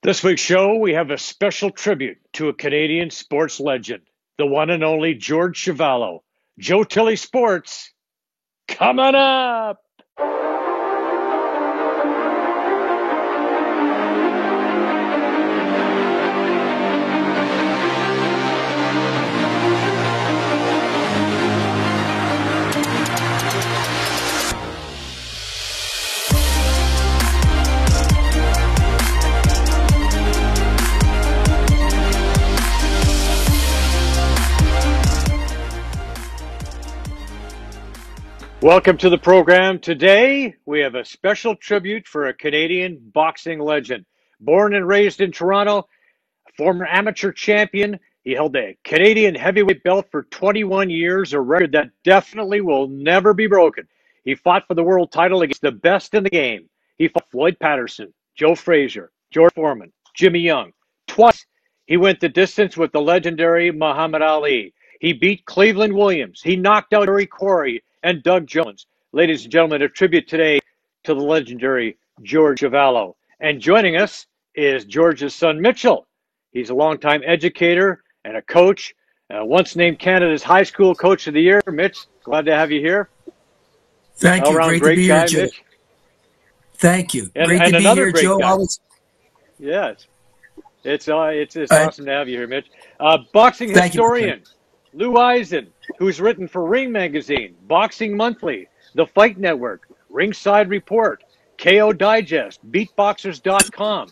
This week's show, we have a special tribute to a Canadian sports legend, the one and only George Chuvalo. Joe Tilly Sports, coming up. Welcome to the program. Today, we have a special tribute for a Canadian boxing legend. Born and raised in Toronto, former amateur champion, he held the Canadian heavyweight belt for 21 years, a record that definitely will never be broken. He fought for the world title against the best in the game. He fought Floyd Patterson, Joe Frazier, George Foreman, Jimmy Young. Twice, he went the distance with the legendary Muhammad Ali. He beat Cleveland Williams. He knocked out Harry Corey and Doug Jones. Ladies and gentlemen, a tribute today to the legendary George Chuvalo. And joining us is George's son, Mitchell. He's a longtime educator and a coach, once named Canada's High School Coach of the Year. Mitch, glad to have you here. Thank you. Great to be here, Joe. Thank you. Great to be here, Joe. Yes. It's awesome to have you here, Mitch. Boxing historian Lou Eisen, who's written for Ring Magazine, Boxing Monthly, The Fight Network, Ringside Report, KO Digest, Beatboxers.com,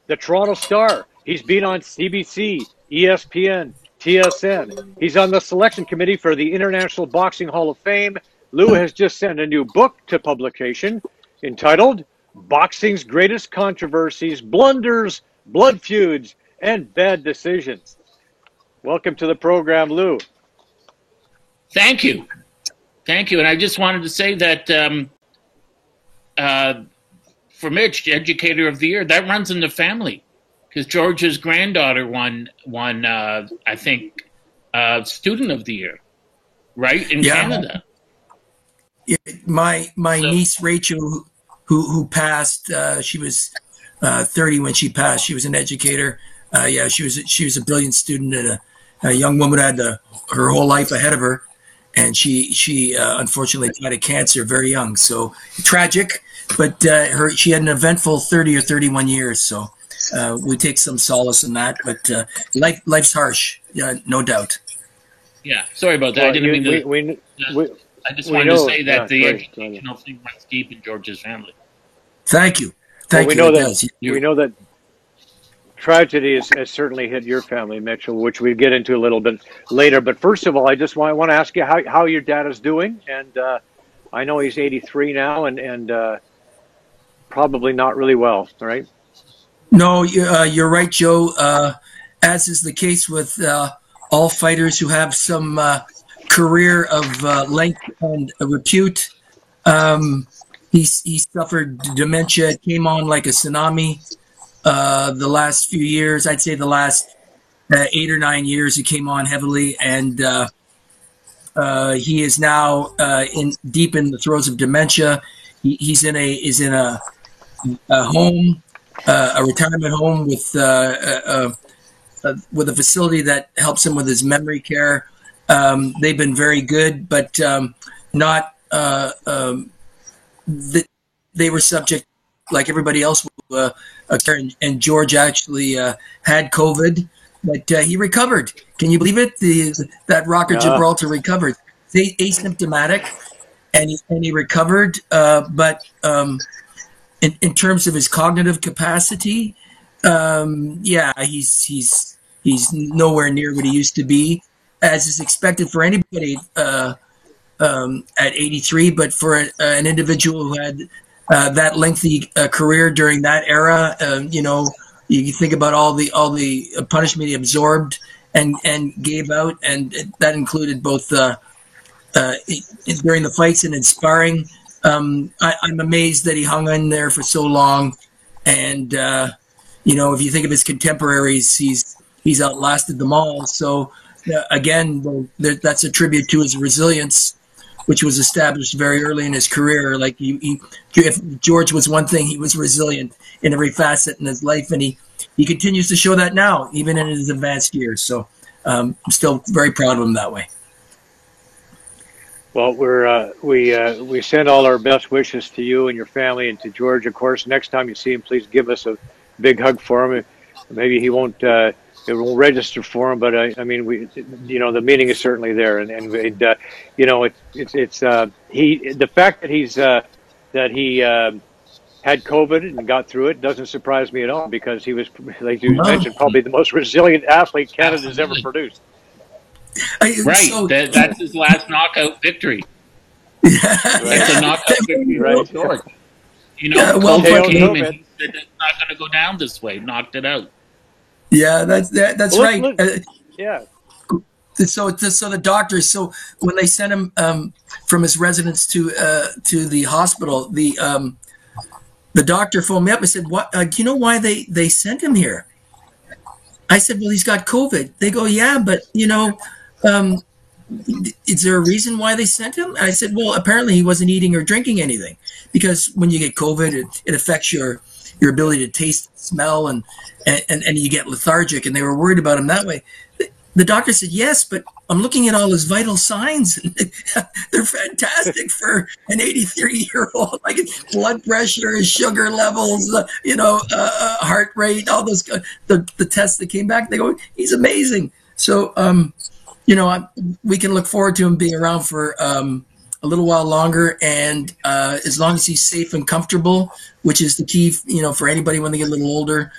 The Toronto Star. He's been on CBC, ESPN, TSN. He's on the selection committee for the International Boxing Hall of Fame. Lou has just sent a new book to publication entitled Boxing's Greatest Controversies, Blunders, Blood Feuds, and Bad Decisions. Welcome to the program, Lou. Thank you. Thank you. And I just wanted to say that for Mitch, Educator of the Year, that runs in the family because George's granddaughter won I think, Student of the Year, right, in Canada. Yeah, my niece, Rachel, who passed, she was 30 when she passed. She was an educator. She was a brilliant student and a young woman who had her whole life ahead of her, and she unfortunately died of cancer very young. So tragic, but she had an eventful 30 or 31 years. So we take some solace in that. But life's harsh, no doubt. Yeah, sorry about that. Well, I didn't mean to. I just wanted to say that the educational thing runs deep in George's family. Thank you. We know that tragedy has certainly hit your family, Mitchell, which we get into a little bit later. But first of all, I just want to ask you how your dad is doing. And I know he's 83 now and probably not really well, right? No, you're right, Joe. As is the case with all fighters who have some career of length and repute. He suffered dementia. It came on like a tsunami. The last few years, I'd say the last 8 or 9 years, it came on heavily, and he is now deep in the throes of dementia. He's in a home, a retirement home with a facility that helps him with his memory care. They've been very good, but not. They were subject, like everybody else, and George actually had COVID, but he recovered. Can you believe it? That Rock of Gibraltar recovered. He's asymptomatic, and he recovered. But in terms of his cognitive capacity, he's nowhere near what he used to be, as is expected for anybody at 83. But for an individual who had that lengthy career during that era, you think about all the punishment he absorbed and gave out, and that included both during the fights and in sparring. I'm amazed that he hung in there for so long, and if you think of his contemporaries, he's outlasted them all. So again, that's a tribute to his resilience. which was established very early in his career. Like if George was one thing, he was resilient in every facet in his life, and he continues to show that now, even in his advanced years. So I'm still very proud of him that way. Well, we send all our best wishes to you and your family, and to George, of course. Next time you see him, please give us a big hug for him. Maybe he won't it won't register for him, but I mean, the meaning is certainly there, and it's the fact that he had COVID and got through it doesn't surprise me at all, because he was, like you mentioned, probably the most resilient athlete Canada's ever produced. Right, that's his last knockout victory. That's a knockout victory, right? George. COVID came and he said it's not going to go down this way. Knocked it out. Yeah, that's right. Yeah. So the doctors, so when they sent him from his residence to the hospital, the doctor phoned me up and said, "What? Do you know why they sent him here?" I said, "Well, he's got COVID." They go, "Yeah, but is there a reason why they sent him?" I said, "Well, apparently he wasn't eating or drinking anything, because when you get COVID, it affects your ability to taste, smell, and you get lethargic." And they were worried about him that way. The doctor said, "Yes, but I'm looking at all his vital signs. They're fantastic for an 83-year-old. Like blood pressure, sugar levels, heart rate, all those the tests that came back. They go, he's amazing." So, we can look forward to him being around for a little while longer, and as long as he's safe and comfortable, which is the key, for anybody when they get a little older,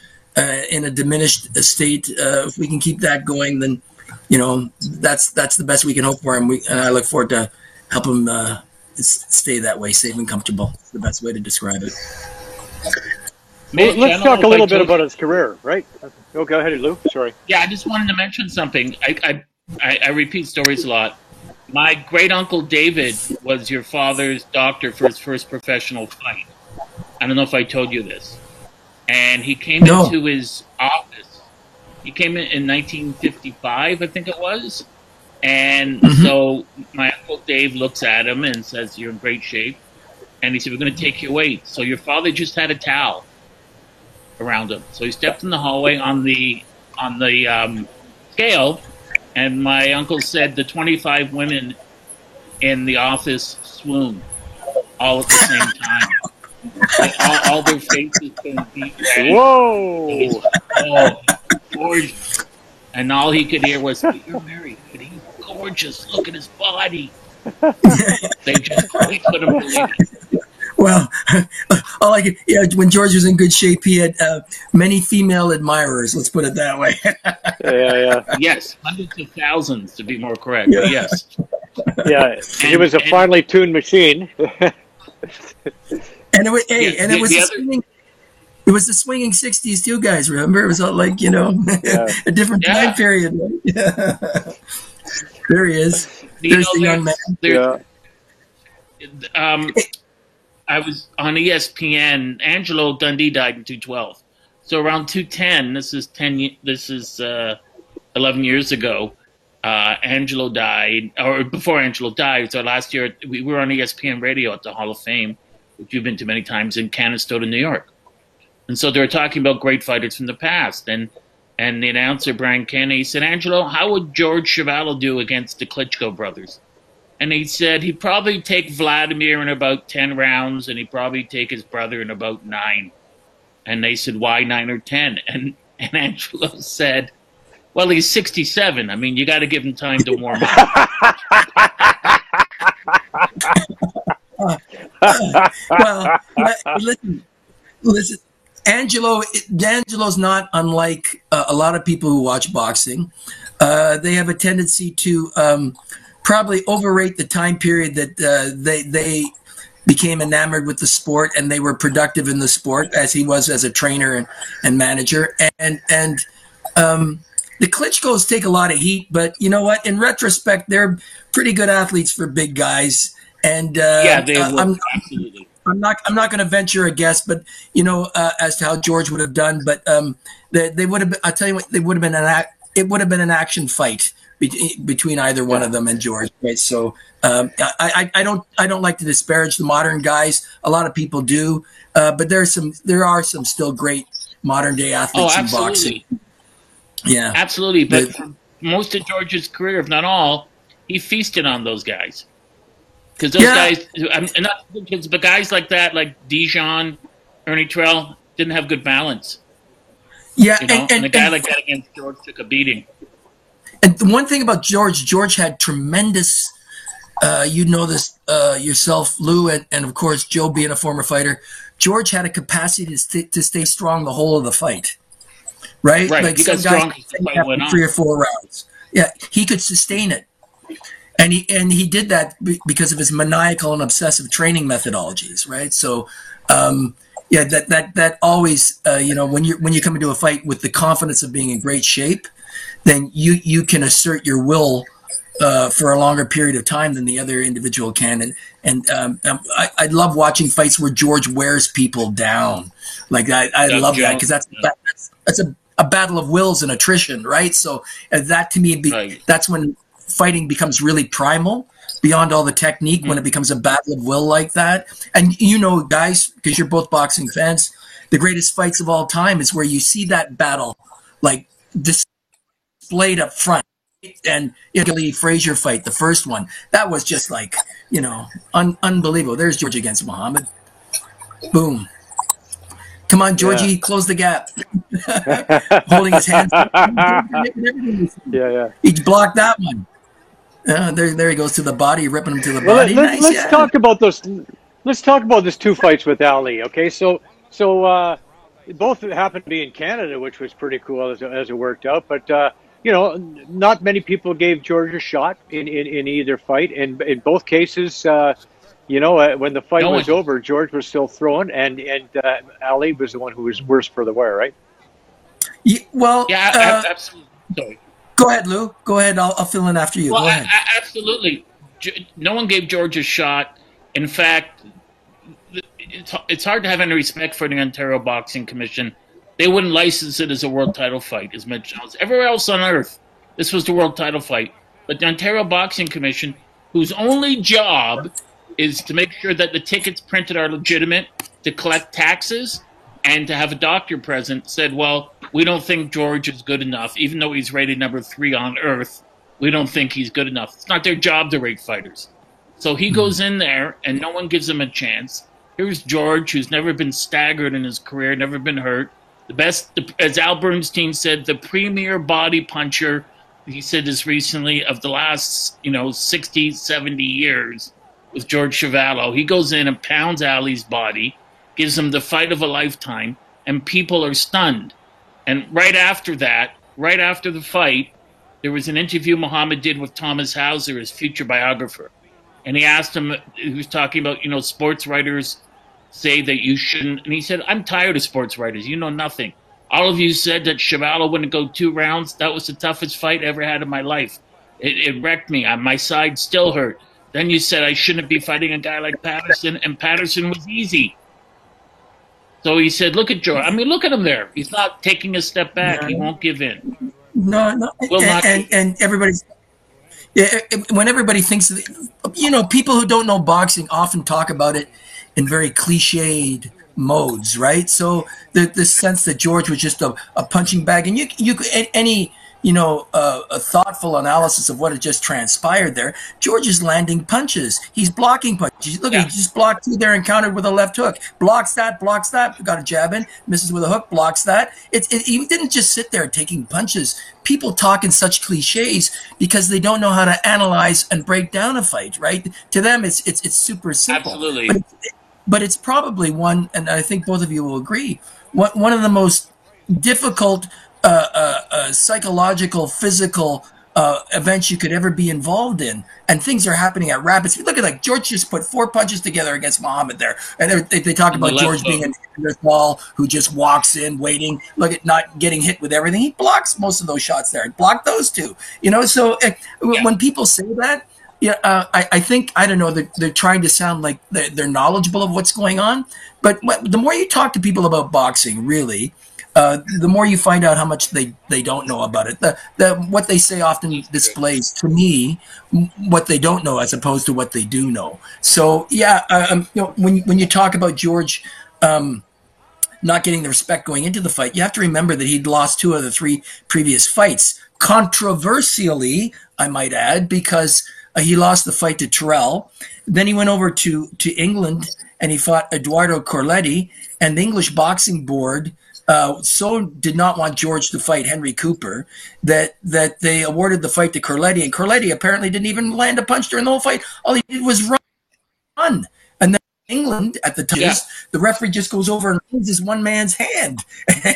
in a diminished state. If we can keep that going, then that's the best we can hope for him. And I look forward to help him stay that way, safe and comfortable. It's the best way to describe it. Let's talk a little bit about his career, right? Oh, go ahead, Lou. Sorry. Yeah, I just wanted to mention something. I repeat stories a lot. My great uncle David was your father's doctor for his first professional fight. I don't know if I told you this. And he came into his office. He came in 1955, I think it was. And so my Uncle Dave looks at him and says, "You're in great shape." And he said, "We're going to take your weight." So your father just had a towel around him. So he stepped in the hallway on the scale, and my uncle said the 25 women in the office swooned all at the same time. Like all their faces been deep red. Whoa! Gorgeous. And all he could hear was, "You're married, but he's gorgeous. Look at his body." They put him away. Well, when George was in good shape, he had many female admirers. Let's put it that way. Yeah. Yes, hundreds of thousands to be more correct. Yeah. But yes. Yeah, he was a finely tuned machine. And it was the swinging 60s too, guys. Remember, it was all like a different time period. Yeah. There he is. There's the young man. I was on ESPN. Angelo Dundee died in 2012. So around 2010, this is 11 years ago. Angelo died, or before Angelo died. So last year we were on ESPN Radio at the Hall of Fame, which you've been to many times, in Canastota, New York. And so they were talking about great fighters from the past. And the announcer, Brian Kennedy, said, "Angelo, how would George Chuvalo do against the Klitschko brothers?" And he said he'd probably take Vladimir in about 10 rounds, and he'd probably take his brother in about 9. And they said, "Why 9 or 10? And Angelo said, "Well, he's 67. I mean, you got to give him time to warm up." Well, listen. Angelo's not unlike a lot of people who watch boxing. They have a tendency to probably overrate the time period that they became enamored with the sport, and they were productive in the sport, as he was as a trainer and manager. And the Klitschkos take a lot of heat, but you know what? In retrospect, they're pretty good athletes for big guys. And absolutely. I'm not going to venture a guess, but as to how George would have done. But they would have. I tell you what, it would have been an action fight between either one of them and George. Right. So I don't like to disparage the modern guys. A lot of people do, but there are some still great modern day athletes in boxing. Yeah, absolutely. But for most of George's career, if not all, he feasted on those guys. Because those guys, but guys like that, like Dijon, Ernie Terrell, didn't have good balance. Yeah, you know? and a guy like that against George took a beating. And the one thing about George had tremendous, you know this yourself, Lou, and of course Joe being a former fighter, George had a capacity to stay strong the whole of the fight. Right? Like he got strong as the fight went on. 3 or 4 rounds. Yeah, he could sustain it. And he did that because of his maniacal and obsessive training methodologies, right? So, that always, when you come into a fight with the confidence of being in great shape, then you can assert your will for a longer period of time than the other individual can. And I love watching fights where George wears people down. Like I love that because that's a battle of wills and attrition, right? So that to me, that's when fighting becomes really primal beyond all the technique, when it becomes a battle of will like that. And guys, because you're both boxing fans, the greatest fights of all time is where you see that battle like displayed up front. And Lee Frazier fight, the first one, that was just like, unbelievable. There's George against Muhammad. Boom. Come on, Georgie, close the gap. Holding his hands. He blocked that one. There he goes to the body, ripping him to the body. Let's talk about those. Let's talk about those 2 fights with Ali. Okay, so both happened to be in Canada, which was pretty cool as it worked out. But not many people gave George a shot in either fight. And in both cases, when the fight was over, George was still throwing, and Ali was the one who was worse for the wear, right? Absolutely. Sorry. Go ahead, Lou. Go ahead. I'll fill in after you. Well, go ahead. Absolutely. No one gave George a shot. In fact, it's hard to have any respect for the Ontario Boxing Commission. They wouldn't license it as a world title fight, as Mitch knows. Everywhere else on earth, this was the world title fight. But the Ontario Boxing Commission, whose only job is to make sure that the tickets printed are legitimate, to collect taxes, and to have a doctor present, said, well, we don't think George is good enough. Even though he's rated number 3 on earth, we don't think he's good enough. It's not their job to rate fighters. So he goes in there, and no one gives him a chance. Here's George, who's never been staggered in his career, never been hurt. The best, as Al Bernstein said, the premier body puncher, he said this recently, of the last 60, 70 years was George Chuvalo. He goes in and pounds Ali's body, gives him the fight of a lifetime, and people are stunned. And right after that, right after the fight, there was an interview Muhammad did with Thomas Hauser, his future biographer. And he asked him, he was talking about, sports writers say that you shouldn't. And he said, I'm tired of sports writers. You know nothing. All of you said that Chuvalo wouldn't go 2 rounds. That was the toughest fight I ever had in my life. It wrecked me. My side still hurt. Then you said I shouldn't be fighting a guy like Patterson, and Patterson was easy. So he said, look at George. I mean, look at him there. He's not taking a step back. He won't give in. No. And everybody's... when everybody thinks that, people who don't know boxing often talk about it in very cliched modes, right? So the sense that George was just a punching bag, and you any a thoughtful analysis of what had just transpired there. George is landing punches. He's blocking punches. Look, he just blocked 2 there and countered with a left hook. Blocks that, got a jab in, misses with a hook, blocks that. He didn't just sit there taking punches. People talk in such cliches because they don't know how to analyze and break down a fight, right? To them, it's super simple. Absolutely. But it's probably one, and I think both of you will agree, one of the most difficult psychological, physical events you could ever be involved in, and things are happening at rapid speed. Look at George just put 4 punches together against Muhammad there, and they talk about George being an Neanderthal who just walks in waiting. Look at not getting hit with everything. He blocks most of those shots there. He blocked those 2. So when people say that, I think, I don't know, they're trying to sound like they're knowledgeable of what's going on. But the more you talk to people about boxing, really, the more you find out how much they don't know about it. What they say often displays to me what they don't know as opposed to what they do know. So yeah, when you talk about George not getting the respect going into the fight, you have to remember that he'd lost 2 of the 3 previous fights. Controversially, I might add, because he lost the fight to Terrell. Then he went over to England and he fought Eduardo Corletti, and the English Boxing Board so did not want George to fight Henry Cooper that they awarded the fight to Corletti, and Corletti apparently didn't even land a punch during the whole fight. All he did was run. And then England at the time, the referee just goes over and raises one man's hand,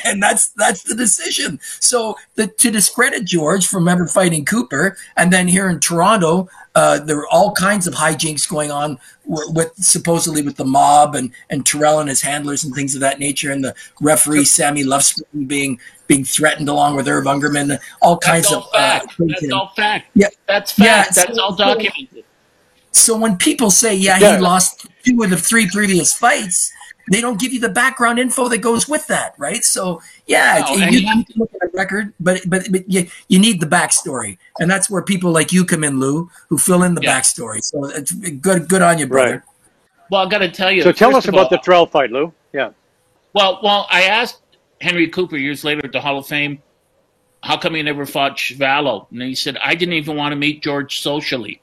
and that's the decision. So to discredit George from ever fighting Cooper, and then here in Toronto, there were all kinds of hijinks going on with supposedly with the mob and Terrell and his handlers and things of that nature, and the referee Sammy Lufspring being threatened along with Irv Ungerman, all kinds of fact. That's all fact. Yeah, that's fact. That's all documented. So when people say, he lost 2 of the 3 previous fights, they don't give you the background info that goes with that, right? So, you have to look at the record, but you need the backstory. And that's where people like you come in, Lou, who fill in the backstory. So it's good on you, brother. Right. Well, I got to tell you. So tell us about the Terrell fight, Lou. Yeah. Well, I asked Henry Cooper years later at the Hall of Fame, how come he never fought Chvallo? And he said, I didn't even want to meet George socially.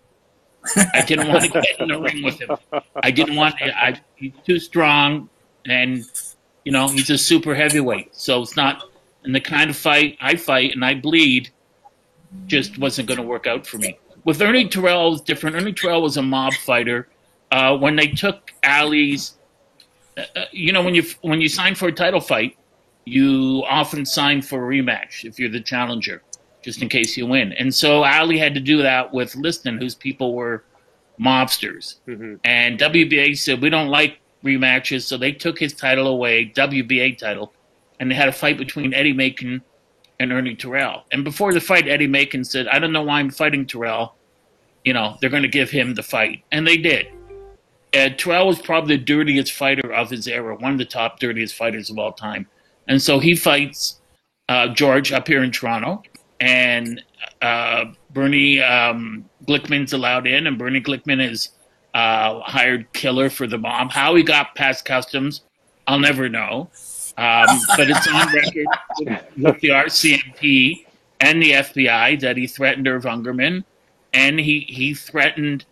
I didn't want to get in the ring with him. I didn't want to. He's too strong, and he's a super heavyweight. So it's not in the kind of fight I fight and I bleed. Just wasn't going to work out for me. With Ernie Terrell, it was different. Ernie Terrell was a mob fighter. When they took Ali's, when you sign for a title fight, you often sign for a rematch if you're the challenger, just in case you win. And so Ali had to do that with Liston, whose people were mobsters. Mm-hmm. And WBA said, we don't like rematches, so they took his title away, WBA title, and they had a fight between Eddie Macon and Ernie Terrell. And before the fight, Eddie Macon said, I don't know why I'm fighting Terrell. They're going to give him the fight. And they did. Terrell was probably the dirtiest fighter of his era, one of the top dirtiest fighters of all time. And so he fights George up here in Toronto. And Bernie Glickman's allowed in, and Bernie Glickman is hired killer for the mob. How he got past customs, I'll never know. But it's on record with the RCMP and the FBI that he threatened Irv Ungerman, and he threatened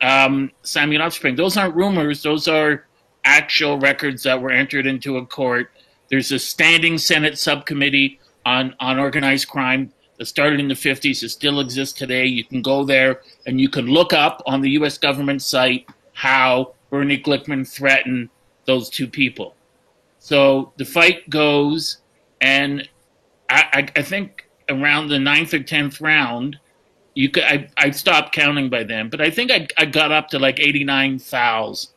Sammy Lufspring. Those aren't rumors. Those are actual records that were entered into a court. There's a standing Senate subcommittee on organized crime that started in the 50s. It still exists today. You can go there and you can look up on the U.S. government site how Bernie Glickman threatened those 2 people. So the fight goes, and I think around the 9th or 10th round, I stopped counting by then, but I think I got up to like 89 fouls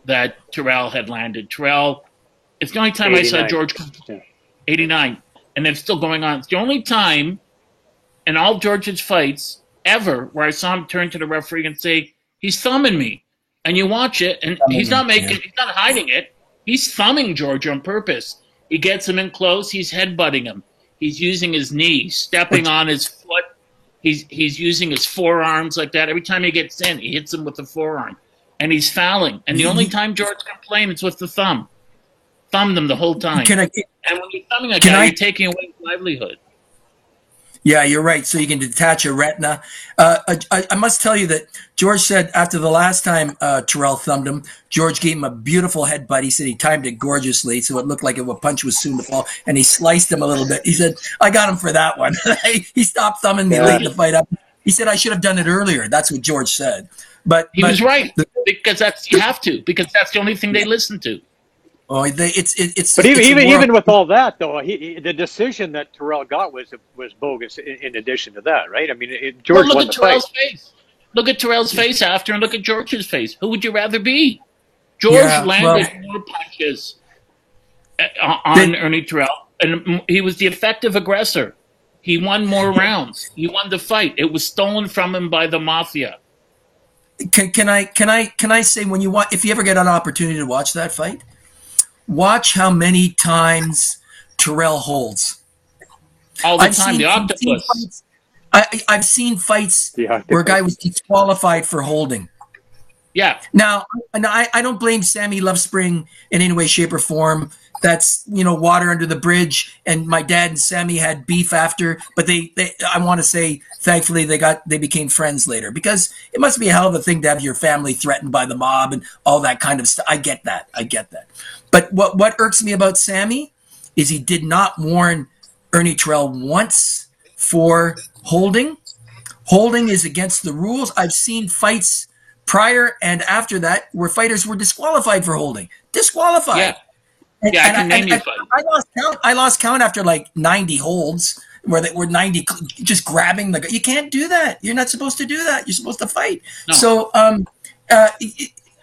that Terrell had landed. Terrell, it's the only time 89. I saw George, 89, and it's still going on. It's the only time in all George's fights ever where I saw him turn to the referee and say, he's thumbing me. And you watch it, and he's not hiding it. He's thumbing George on purpose. He gets him in close. He's headbutting him. He's using his knee, stepping on his foot. He's using his forearms like that. Every time he gets in, he hits him with the forearm. And he's fouling. And the only time George can play him is with the thumb. Thumbed him the whole time. And when you're thumbing a guy, you're taking away his livelihood. Yeah, you're right. So you can detach a retina. I must tell you that George said after the last time Terrell thumbed him, George gave him a beautiful headbutt. He said he timed it gorgeously, so it looked like a punch was soon to fall, and he sliced him a little bit. He said, I got him for that one. He stopped thumbing me late in the fight up. He said, I should have done it earlier. That's what George said. But he was right, because you have to, because that's the only thing they listen to. Oh, it's. But even with all that, though, the decision that Terrell got was bogus. In addition to that, right? I mean, George won the fight. Look at Terrell's face after, and look at George's face. Who would you rather be? George landed more punches on Ernie Terrell, and he was the effective aggressor. He won more rounds. He won the fight. It was stolen from him by the mafia. Can I say, when if you ever get an opportunity to watch that fight, watch how many times Terrell holds. All the time, the octopus. I've seen fights Yeah, where a guy was disqualified for holding. Yeah. Now, I don't blame Sammy Lovespring in any way, shape, or form. That's, water under the bridge. And my dad and Sammy had beef after, but I want to say, thankfully, they became friends later, because it must be a hell of a thing to have your family threatened by the mob and all that kind of stuff. I get that. But what irks me about Sammy is he did not warn Ernie Terrell once for holding. Holding is against the rules. I've seen fights prior and after that where fighters were disqualified for holding. Disqualified. Yeah. I can name you fights. I lost count after like 90 holds where they were 90 just grabbing the guy. You can't do that. You're not supposed to do that. You're supposed to fight. No. So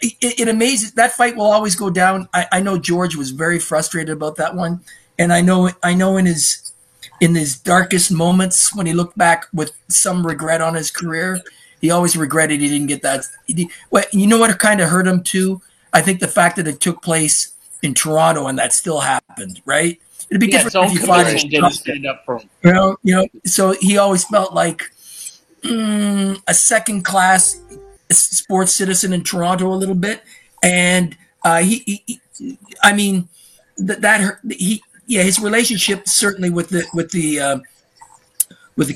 it amazes. That fight will always go down. I know George was very frustrated about that one, and I know in his darkest moments when he looked back with some regret on his career, he always regretted he didn't get that. You know what kind of hurt him too? I think the fact that it took place in Toronto and that still happened, right? It'd be different if you fought in didn't stand up for him. So he always felt like a second-class sports citizen in Toronto a little bit, and his relationship certainly with the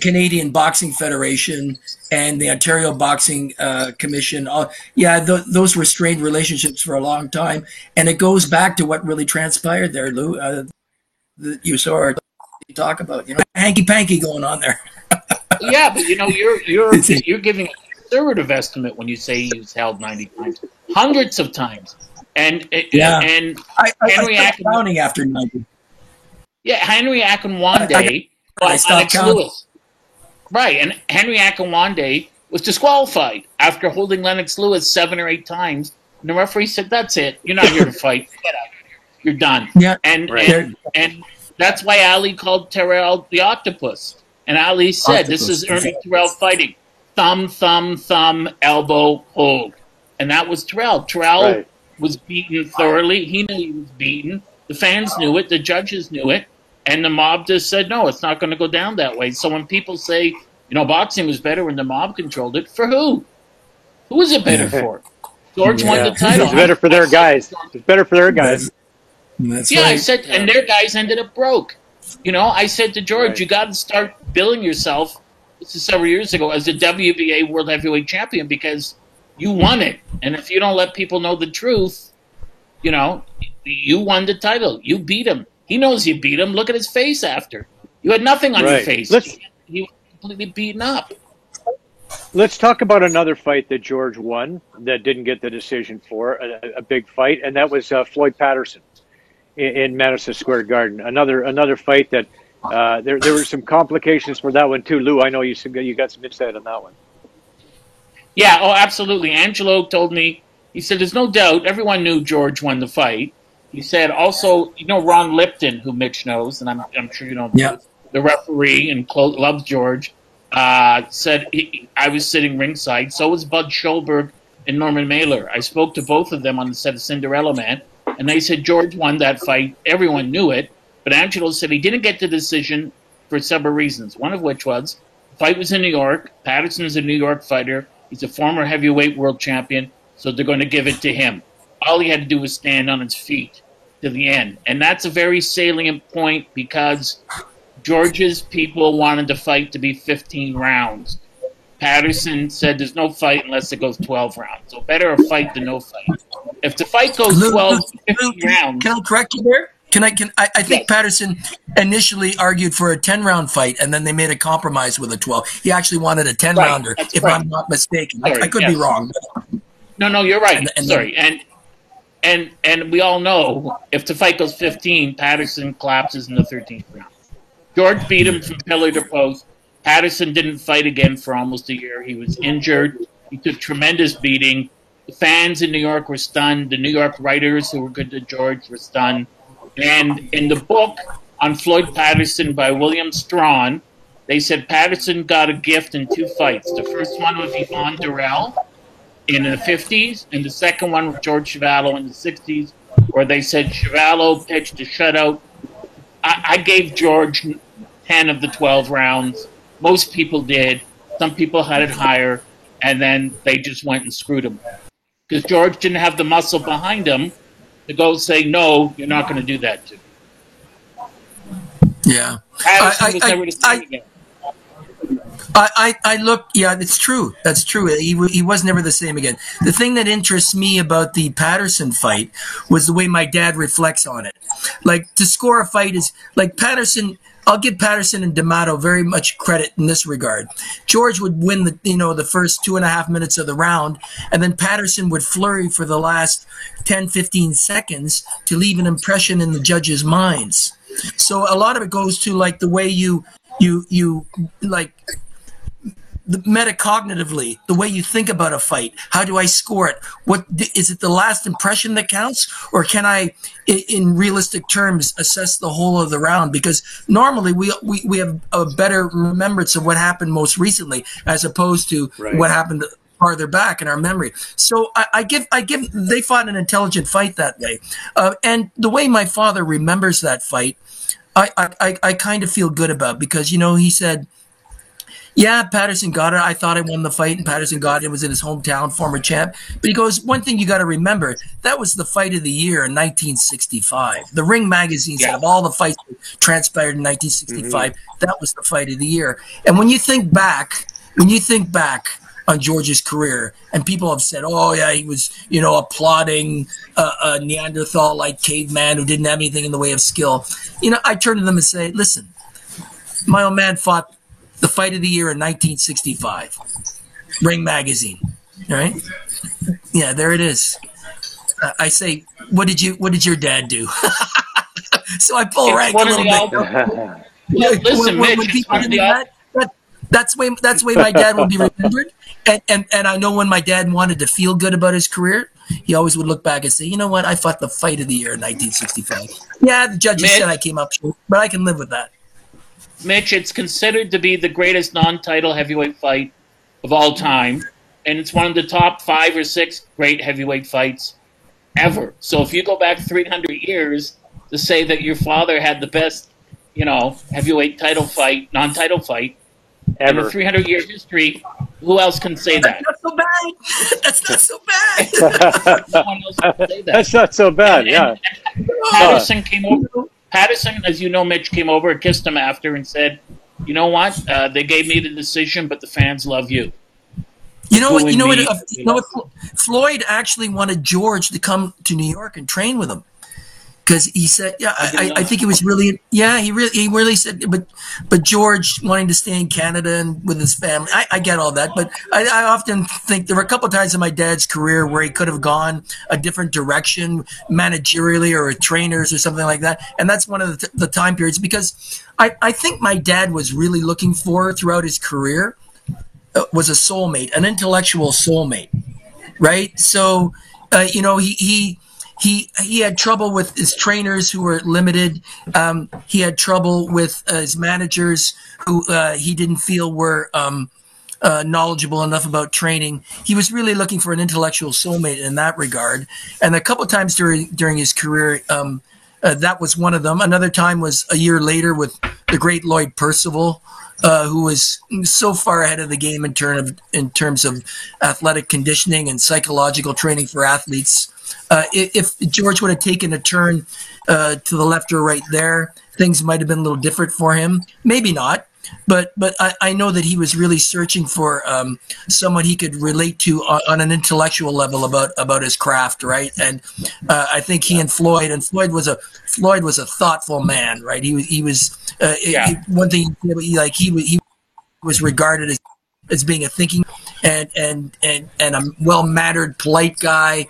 Canadian Boxing Federation and the Ontario Boxing Commission. Those were strained relationships for a long time. And it goes back to what really transpired there, Lou, that you saw talk about, hanky-panky going on there. Yeah, but you're giving a conservative estimate when you say he's held 90 times. Hundreds of times. And Henry Akin counting after 90. Yeah, Henry Akinwande Lennox Lewis. Right, and Henry Akinwande was disqualified after holding Lennox Lewis 7 or 8 times. And the referee said, "That's it. You're not here to fight. Get out. You're done." Yeah, and that's why Ali called Terrell the octopus. And Ali said, "This is Ernie Terrell fighting. Thumb, thumb, thumb, elbow, hold." And that was Terrell. Terrell was beaten thoroughly. He knew he was beaten. The fans knew it. The judges knew it. And the mob just said, no, it's not going to go down that way. So when people say, boxing was better when the mob controlled it, for who? Who was it better for? George won the title. It's better for their guys. It's better for their guys. That's right. I said, and their guys ended up broke. I said to George, you got to start billing yourself, this is several years ago, as a WBA World Heavyweight Champion, because you won it. And if you don't let people know the truth, you won the title. You beat him. He knows you beat him. Look at his face after. You had nothing on your face. He was completely beaten up. Let's talk about another fight that George won that didn't get the decision for, a big fight, and that was Floyd Patterson in Madison Square Garden. Another fight that there were some complications for that one too. Lou, I know you got some insight on that one. Yeah, absolutely. Angelo told me, he said, there's no doubt, everyone knew George won the fight. He said also, Ron Lipton, who Mitch knows, and I'm sure you know, the referee and loves George, said I was sitting ringside. So was Bud Schulberg and Norman Mailer. I spoke to both of them on the set of Cinderella Man, and they said George won that fight. Everyone knew it, but Angelo said he didn't get the decision for several reasons, one of which was the fight was in New York. Patterson's a New York fighter. He's a former heavyweight world champion, so they're going to give it to him. All he had to do was stand on his feet to the end. And that's a very salient point because George's people wanted the fight to be 15 rounds. Patterson said there's no fight unless it goes 12 rounds. So better a fight than no fight. If the fight goes 12, 15 rounds... Can I correct you there? I think Patterson initially argued for a 10-round fight, and then they made a compromise with a 12. He actually wanted a 10-rounder, if I'm not mistaken. I could be wrong. No, you're right. Sorry. And we all know if the fight goes 15, Patterson collapses in the 13th round. George beat him from pillar to post. Patterson didn't fight again for almost a year. He was injured. He took tremendous beating. The fans in New York were stunned. The New York writers who were good to George were stunned. And in the book on Floyd Patterson by William Strawn, they said Patterson got a gift in 2 fights. The first one was Yvonne Durrell in the 50s, and the second one was George Chuvalo in the 60s, where they said Chuvalo pitched a shutout. I gave George 10 of the 12 rounds. Most people did. Some people had it higher, and then they just went and screwed him. Because George didn't have the muscle behind him to go say, no, you're not going to do that to me. Yeah. Patterson was never the same again. I look, yeah, it's true. That's true. He was never the same again. The thing that interests me about the Patterson fight was the way my dad reflects on it. Like, to score a fight is, like, Patterson, I'll give Patterson and D'Amato very much credit in this regard. George would win the first 2.5 minutes of the round, and then Patterson would flurry for the last 10, 15 seconds to leave an impression in the judges' minds. So a lot of it goes to, like, the way you like, metacognitively, the way you think about a fight. How do I score it? What is it? The last impression that counts, or can I, in realistic terms, assess the whole of the round? Because normally we have a better remembrance of what happened most recently, as opposed to what happened farther back in our memory. So I give they fought an intelligent fight that way, and the way my father remembers that fight, I kind of feel good about, because he said, yeah, Patterson got it. I thought I won the fight, and Patterson got it. It was in his hometown, former champ. But he goes, one thing you got to remember, that was the fight of the year in 1965. The Ring magazine said of all the fights that transpired in 1965, that was the fight of the year. And when you think back on George's career, and people have said, oh, yeah, he was, applauding a Neanderthal-like caveman who didn't have anything in the way of skill. I turn to them and say, listen, my old man fought the fight of the year in 1965. Ring magazine. All right? Yeah, there it is. I say, what did your dad do? So I pull rank a little bit. Listen, Mitch, that's the way my dad will be remembered. And I know when my dad wanted to feel good about his career, he always would look back and say, you know what? I fought the fight of the year in 1965. Yeah, the judges said I came up short, but I can live with that. Mitch, it's considered to be the greatest non-title heavyweight fight of all time, and it's one of the top 5 or 6 great heavyweight fights ever. So if you go back 300 years to say that your father had the best, heavyweight title fight, non-title fight, ever in a 300-year history, who else can say that? That's not so bad. No one else can say that. That's not so bad, and Patterson came over. Patterson, as you know, Mitch, came over and kissed him after and said, you know what? They gave me the decision, but the fans love you. You know what? Floyd actually wanted George to come to New York and train with him, because he said, yeah, I think it was really, yeah, he really said, but George wanting to stay in Canada and with his family, I get all that, but I often think there were a couple of times in my dad's career where he could have gone a different direction managerially or with trainers or something like that, and that's one of the time periods, because I think my dad was really looking for, throughout his career, was a soulmate, an intellectual soulmate, right? So, He had trouble with his trainers who were limited. He had trouble with his managers who he didn't feel were knowledgeable enough about training. He was really looking for an intellectual soulmate in that regard. And a couple of times during his career, that was one of them. Another time was a year later with the great Lloyd Percival, who was so far ahead of the game in terms of athletic conditioning and psychological training for athletes. If George would have taken a turn to the left or right there, things might have been a little different for him. Maybe not, but I know that he was really searching for someone he could relate to on an intellectual level about his craft, right? And I think he and Floyd was a thoughtful man, right? He was one thing he was regarded as being a thinking and a well-mannered, polite guy.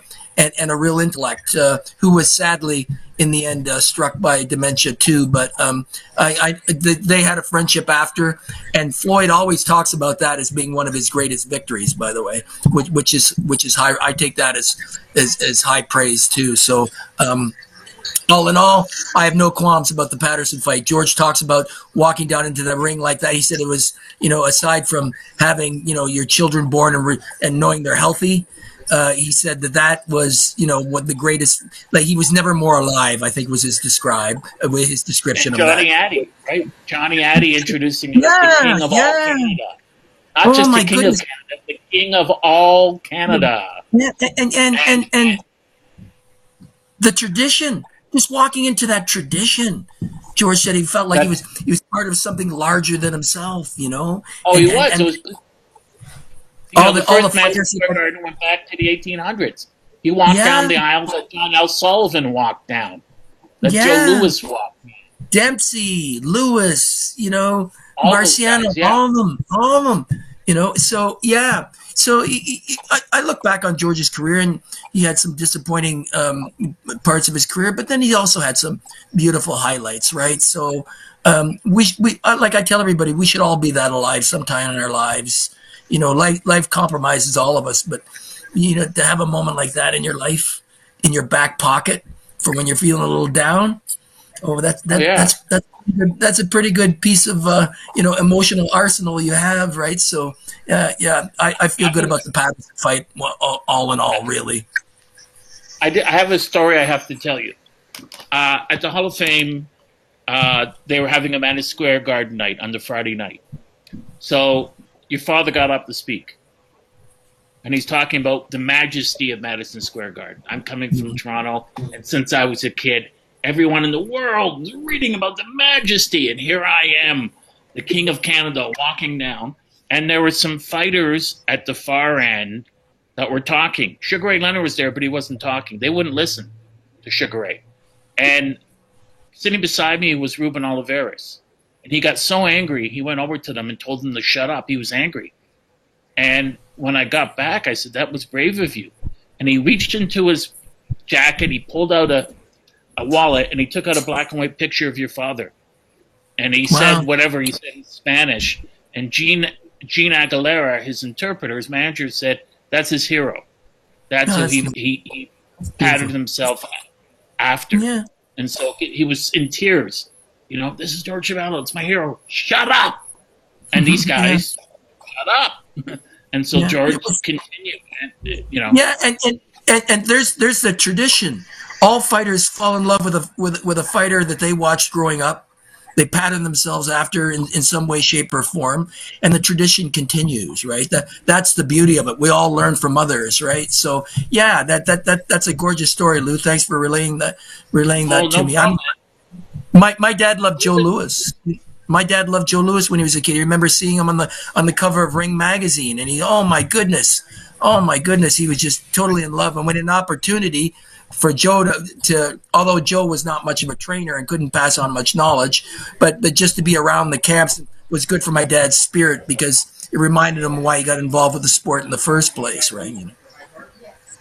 And a real intellect, who was sadly in the end struck by dementia too. But they had a friendship after, and Floyd always talks about that as being one of his greatest victories. By the way, which is high. I take that as high praise too. So. All in all, I have no qualms about the Patterson fight. George talks about walking down into the ring like that. He said it was, aside from having, your children born and knowing they're healthy, he said that was, what the greatest, like he was never more alive, I think was his description and of that. Johnny Addy, right? Johnny Addy introducing him as the king of all Canada. Not just the king of Canada, the king of all Canada. Yeah, and the tradition, just walking into that tradition. George said he felt like he was part of something larger than himself, Oh, he was. It was the first Madison Square Garden went back to the 1800s. He walked down the aisle that John L. Sullivan walked down, that Joe Louis walked down. Dempsey, Lewis, Marciano, all of them. So yeah. So I look back on George's career, and he had some disappointing parts of his career, but then he also had some beautiful highlights, right? So we like I tell everybody, we should all be that alive sometime in our lives. Life compromises all of us, but to have a moment like that in your life, in your back pocket for when you're feeling a little down. Oh, that's a pretty good piece of emotional arsenal you have, right? So I feel good about the Patterson fight, all in all, really. I have a story I have to tell you. At the Hall of Fame, they were having a Madison Square Garden night on the Friday night. So your father got up to speak, and he's talking about the majesty of Madison Square Garden. I'm coming from Toronto, and since I was a kid, everyone in the world was reading about the majesty, and here I am, the King of Canada, walking down. And there were some fighters at the far end that were talking. Sugar Ray Leonard was there, but he wasn't talking. They wouldn't listen to Sugar Ray. And sitting beside me was Ruben Olivares. And he got so angry, he went over to them and told them to shut up. He was angry. And when I got back, I said, that was brave of you. And he reached into his jacket, he pulled out a wallet, and he took out a black and white picture of your father. And he said whatever he said in Spanish. And Gene Aguilera, his interpreter, his manager, said, that's his hero. That's who he patted himself after. Yeah. And so he was in tears. This is George Chuvalo. It's my hero. Shut up. And these guys, shut up. And so George continued. Yeah, and there's the tradition. All fighters fall in love with a fighter that they watched growing up. They pattern themselves after in some way, shape, or form, and the tradition continues, right? That's the beauty of it. We all learn from others, right? So, yeah, that's a gorgeous story, Lou. Thanks for relaying that to me. My dad loved Joe Louis. My dad loved Joe Louis when he was a kid. I remember seeing him on the cover of Ring magazine, and oh my goodness, he was just totally in love. And when an opportunity for Joe to although Joe was not much of a trainer and couldn't pass on much knowledge, but just to be around the camps was good for my dad's spirit because it reminded him why he got involved with the sport in the first place, right?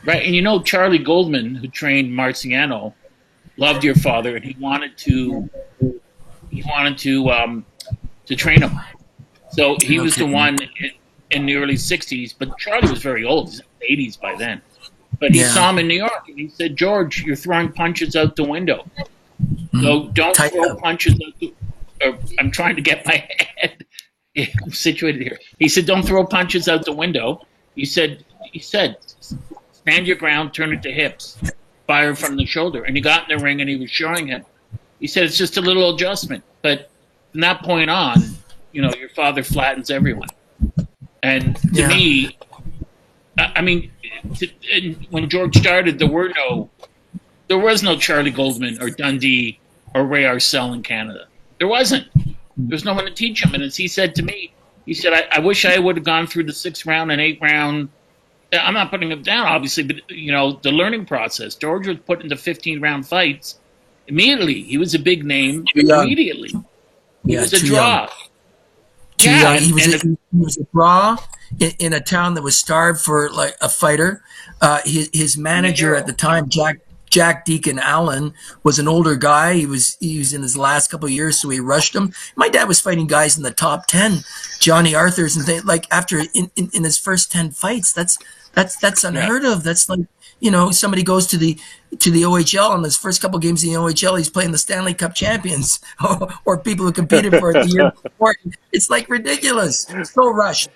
Right, and Charlie Goldman, who trained Marciano, loved your father, and he wanted to train him. So he was the one in the early '60s, but Charlie was very old; he was in his 80s by then. But he saw him in New York, and he said, George, you're throwing punches out the window. So don't throw punches out I'm trying to get my head situated here. He said, don't throw punches out the window. He said, stand your ground, turn it to hips, fire from the shoulder. And he got in the ring, and he was showing him. He said, it's just a little adjustment. But from that point on, your father flattens everyone. And to me, I mean, when George started, there was no Charlie Goldman or Dundee or Ray Arcel in Canada. There wasn't. There was no one to teach him. And as he said to me, he said, I wish I would have gone through the 6th round and 8th round. I'm not putting him down, obviously, but, the learning process. George was put into 15-round fights immediately. He was a big name immediately. He was a draw. He was a draw in a town that was starved for like a fighter. His manager at the time, Jack Deacon Allen, was an older guy. He was in his last couple of years, so he rushed him. My dad was fighting guys in the top 10, Johnny Arthurs and things like after in his first 10 fights. That's unheard of. That's like somebody goes to the OHL, and his first couple games in the OHL, he's playing the Stanley Cup champions or people who competed for it the year before. It's like ridiculous, so rushed.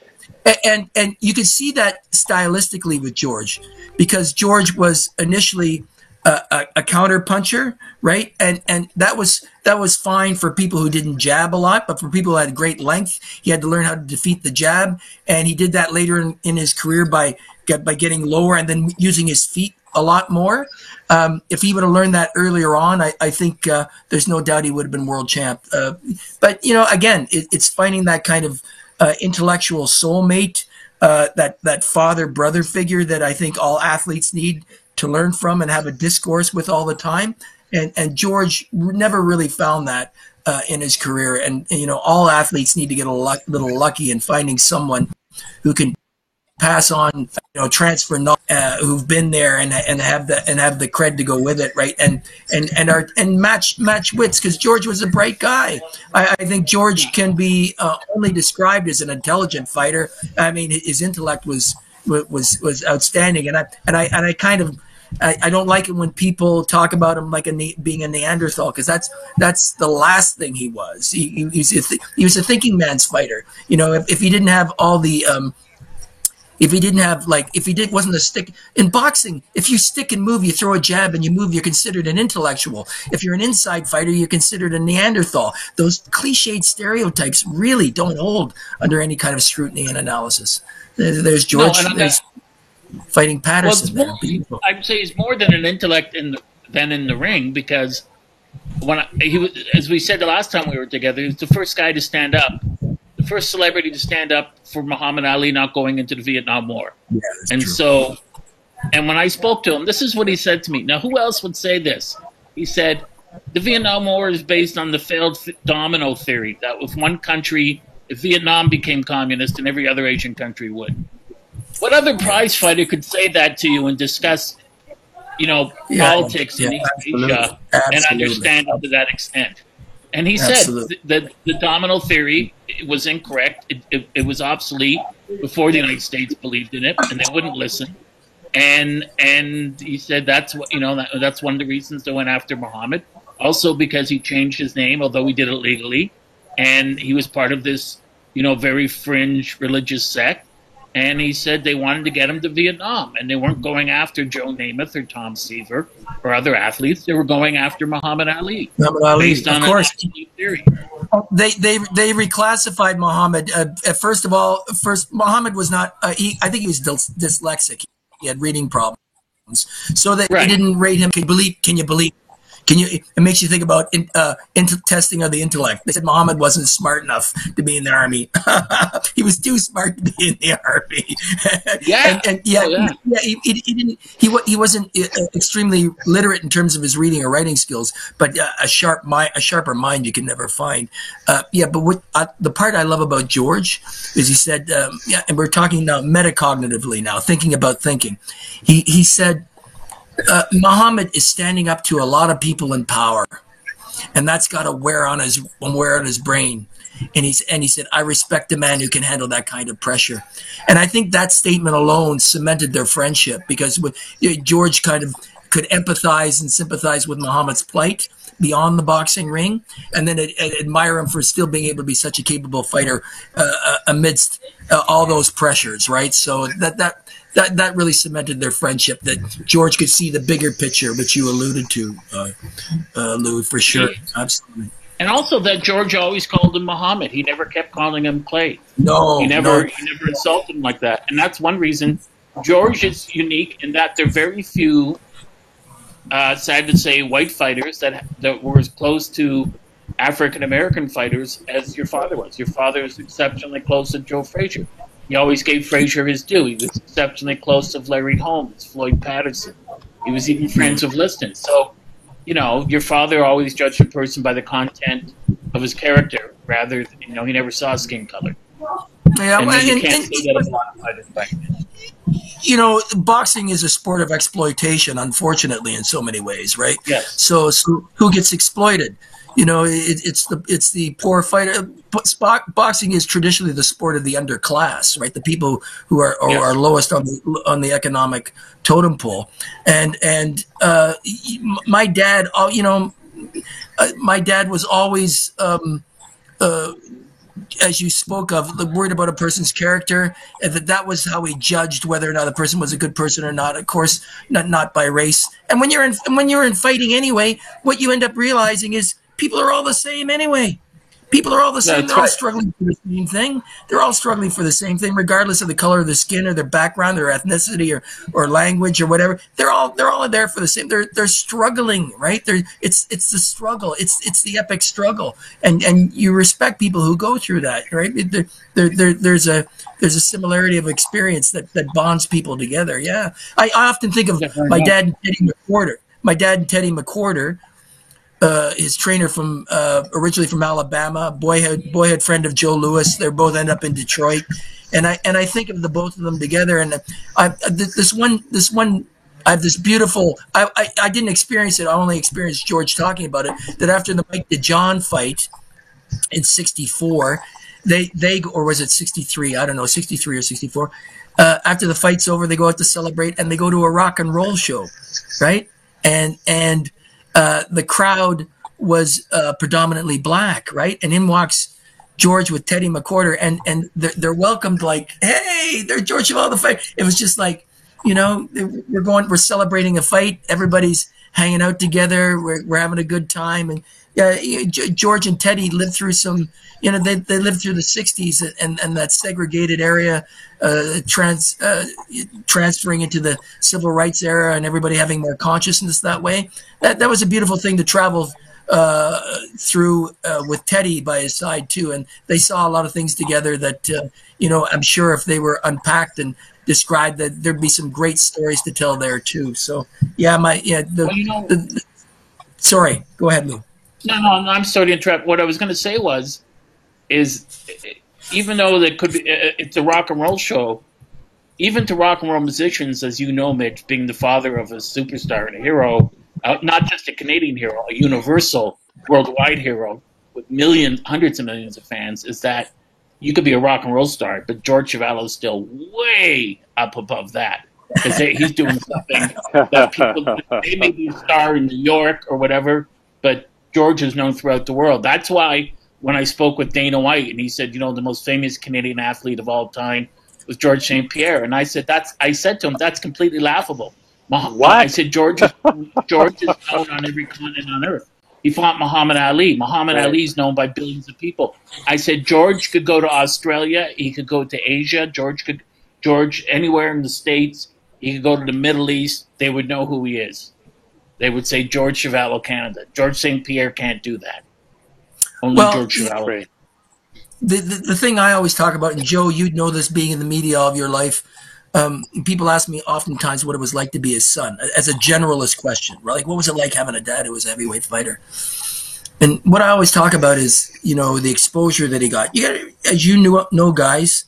And you can see that stylistically with George, because George was initially a counter puncher, right? And that was fine for people who didn't jab a lot, but for people who had great length, he had to learn how to defeat the jab, and he did that later in his career by getting lower and then using his feet a lot more. If he would have learned that earlier on, I think there's no doubt he would have been world champ. But again, it's finding that kind of intellectual soulmate, that father-brother figure that I think all athletes need to learn from and have a discourse with all the time. And George never really found that in his career. And all athletes need to get a little lucky in finding someone who can pass on, transfer knowledge, who've been there and have the cred to go with it, right? And match wits, because George was a bright guy. I think George can be only described as an intelligent fighter. I mean, his intellect was outstanding, and I kind of. I don't like it when people talk about him like being a Neanderthal, because that's the last thing he was. He was a thinking man's fighter. If he didn't have all the wasn't a stick in boxing, if you stick and move, you throw a jab and you move, you're considered an intellectual. If you're an inside fighter, you're considered a Neanderthal. Those cliched stereotypes really don't hold under any kind of scrutiny and analysis. There's George. There's fighting Patterson. Well, I'd say he's more than an intellect than in the ring, because he was, as we said the last time we were together, he was the first guy to stand up. The first celebrity to stand up for Muhammad Ali not going into the Vietnam War. Yeah, and true. So, and when I spoke to him, this is what he said to me. Now, who else would say this? He said, the Vietnam War is based on the failed domino theory, that if one country, if Vietnam became communist, and every other Asian country would. What other prize fighter could say that to you and discuss, politics in East Asia and understand it to that extent? And he said that the domino theory was incorrect. It was obsolete before the United States believed in it, and they wouldn't listen. And he said that's what that's one of the reasons they went after Muhammad. Also because he changed his name, although he did it legally, and he was part of this very fringe religious sect. And he said they wanted to get him to Vietnam, and they weren't going after Joe Namath or Tom Seaver or other athletes. They were going after Muhammad Ali. Muhammad Ali, based on of course. Theory. They reclassified Muhammad. First Muhammad was not. I think he was dyslexic. He had reading problems, so they didn't rate him. Can you believe? It makes you think about testing of the intellect. They said Muhammad wasn't smart enough to be in the army. He was too smart to be in the army. He wasn't extremely literate in terms of his reading or writing skills, but a sharper mind you can never find. But what the part I love about George is he said, and we're talking now metacognitively now, thinking about thinking. He said, Muhammad is standing up to a lot of people in power, and that's got to wear on his brain. And he said, I respect a man who can handle that kind of pressure. And I think that statement alone cemented their friendship, because George kind of could empathize and sympathize with Muhammad's plight beyond the boxing ring, and then admire him for still being able to be such a capable fighter amidst all those pressures, right? So that really cemented their friendship, that George could see the bigger picture, which you alluded to, Lou, for sure. Absolutely. And also that George always called him Muhammad. He never kept calling him Clay. No. He never insulted him like that. And that's one reason George is unique, in that there are very few, sad to say, white fighters that were as close to African-American fighters as your father was. Your father is exceptionally close to Joe Frazier. He always gave Frazier his due. He was exceptionally close to Larry Holmes, Floyd Patterson. He was even friends with Liston. So, your father always judged a person by the content of his character, rather than, he never saw skin color. Yeah, and you can't say that a lot of fighters back then. Boxing is a sport of exploitation, unfortunately, in so many ways, right? Yes. So who gets exploited? it's the poor fighter. Boxing is traditionally the sport of the underclass, right? The people who are lowest on the economic totem pole. And my dad, my dad was always, as you spoke of, the word about a person's character, and that was how he judged whether or not a person was a good person or not. Of course, not by race. And when you're in fighting anyway, what you end up realizing is people are all the same anyway. People are all the same. They're all struggling for the same thing. They're all struggling for the same thing, regardless of the color of their skin or their background, their ethnicity or language or whatever. They're all there for the same. They're struggling, right? It's the struggle. It's the epic struggle, and you respect people who go through that, right? There's a similarity of experience that bonds people together. Yeah, I often think of my dad and Teddy McWhorter. My dad and Teddy McWhorter. His trainer from originally from Alabama, boyhood friend of Joe Louis. They both end up in Detroit, and I think of the both of them together. And this one I have this beautiful. I didn't experience it. I only experienced George talking about it. That after the Mike DeJohn fight in '64, they or was it '63? I don't know, '63 or '64. After the fight's over, they go out to celebrate, and they go to a rock and roll show, right? And the crowd was predominantly black, right? And in walks George with Teddy McWhorter, and they're welcomed like, hey, they're George Chuvalo the fight. It was just like, we're celebrating a fight. Everybody's hanging out together. We're having a good time. And George and Teddy lived through some, they lived through the '60s and that segregated area, transferring into the civil rights era, and everybody having more consciousness that way. That was a beautiful thing to travel through with Teddy by his side too, and they saw a lot of things together that I'm sure if they were unpacked and described, that there'd be some great stories to tell there too. So sorry, go ahead, Lou. No, I'm sorry to interrupt. What I was going to say is even though there could be, it's a rock and roll show, even to rock and roll musicians, as you know, Mitch, being the father of a superstar and a hero, not just a Canadian hero, a universal, worldwide hero with hundreds of millions of fans, is that you could be a rock and roll star, but George Chuvalo is still way up above that. Because he's doing something that people, they may be a star in New York or whatever, but George is known throughout the world. That's why when I spoke with Dana White and he said, the most famous Canadian athlete of all time was George St. Pierre. And I said to him, that's completely laughable. What? I said, George is known on every continent on earth. He fought Muhammad Ali. Muhammad Ali is known by billions of people. I said, George could go to Australia. He could go to Asia. George, anywhere in the States. He could go to the Middle East. They would know who he is. They would say George Chuvalo, Canada. George St. Pierre can't do that. Only George Chuvalo. The thing I always talk about, and Joe, you'd know this being in the media all of your life, people ask me oftentimes what it was like to be his son, as a generalist question. Like, what was it like having a dad who was a heavyweight fighter? And what I always talk about is, the exposure that he got. As you know, guys,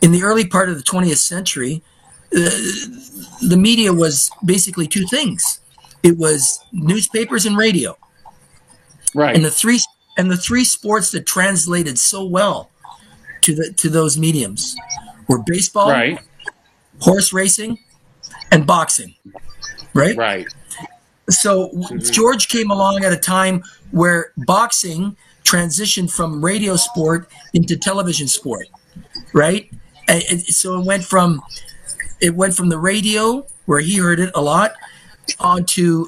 in the early part of the 20th century, the media was basically two things. It was newspapers and radio. Right. And the three sports that translated so well to those mediums were baseball, right, horse racing, and boxing. Right? Right. So George came along at a time where boxing transitioned from radio sport into television sport. Right? And so it went from the radio, where he heard it a lot, onto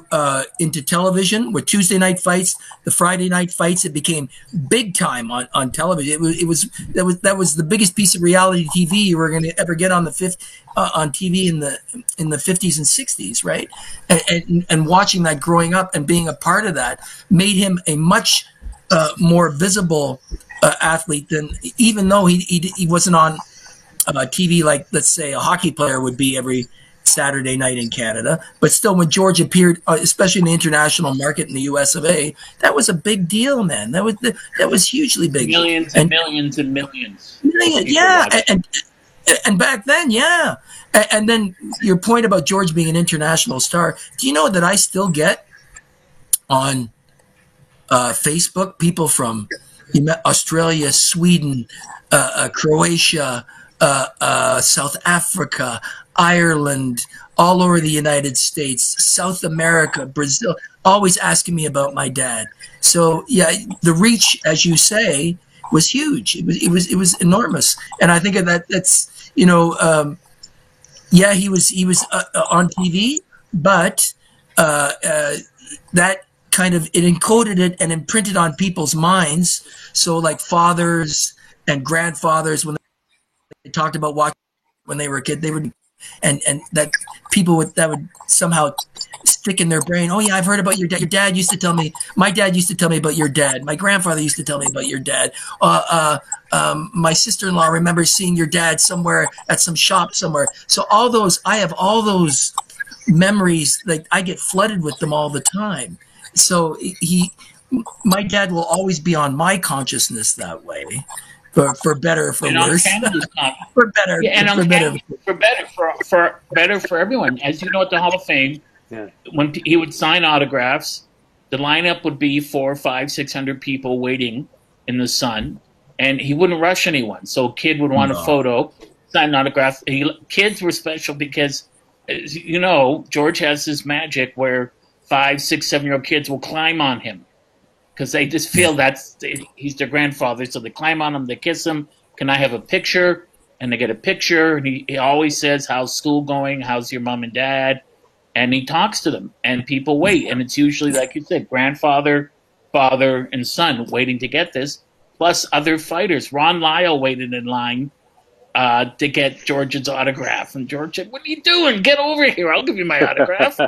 into television, where Tuesday night fights, the Friday night fights, it became big time on television. That was the biggest piece of reality TV you were going to ever get on on TV in the 50s and 60s, right? And watching that growing up and being a part of that made him a much more visible athlete than, even though he wasn't on TV like, let's say, a hockey player would be every Saturday night in Canada. But still, when George appeared, especially in the international market in the US of A, that was a big deal, man. That was hugely big. Millions and millions and millions. Yeah. And back then, yeah. And then your point about George being an international star. Do you know that I still get on Facebook, people from Australia, Sweden, Croatia, South Africa, Ireland, all over the United States, South America, Brazil, always asking me about my dad. So yeah, the reach, as you say, was huge. It was enormous. And I think of that. That's yeah, he was on TV, but that kind of, it encoded it and imprinted on people's minds. So like fathers and grandfathers, when they talked about watching when they were a kid, they would, and that people would, that would somehow stick in their brain. Oh yeah, I've heard about your dad. Your dad used to tell me. My dad used to tell me about your dad. My grandfather used to tell me about your dad. My sister-in-law remembers seeing your dad somewhere at some shop somewhere. So all those, I have all those memories. Like I get flooded with them all the time. So my dad will always be on my consciousness that way. For better or for worse. For better. Yeah, and for better for everyone. As you know, at the Hall of Fame, when he would sign autographs, the lineup would be 400, 500, 600 people waiting in the sun, and he wouldn't rush anyone. So a kid would want a photo, sign an autograph. Kids were special because, as you know, George has this magic where 5, 6, 7-year-old kids will climb on him, because they just feel he's their grandfather. So they climb on him, they kiss him. Can I have a picture? And they get a picture. And he always says, how's school going? How's your mom and dad? And he talks to them. And people wait. And it's usually, like you said, grandfather, father, and son waiting to get this, plus other fighters. Ron Lyle waited in line to get George's autograph. And George said, what are you doing? Get over here. I'll give you my autograph.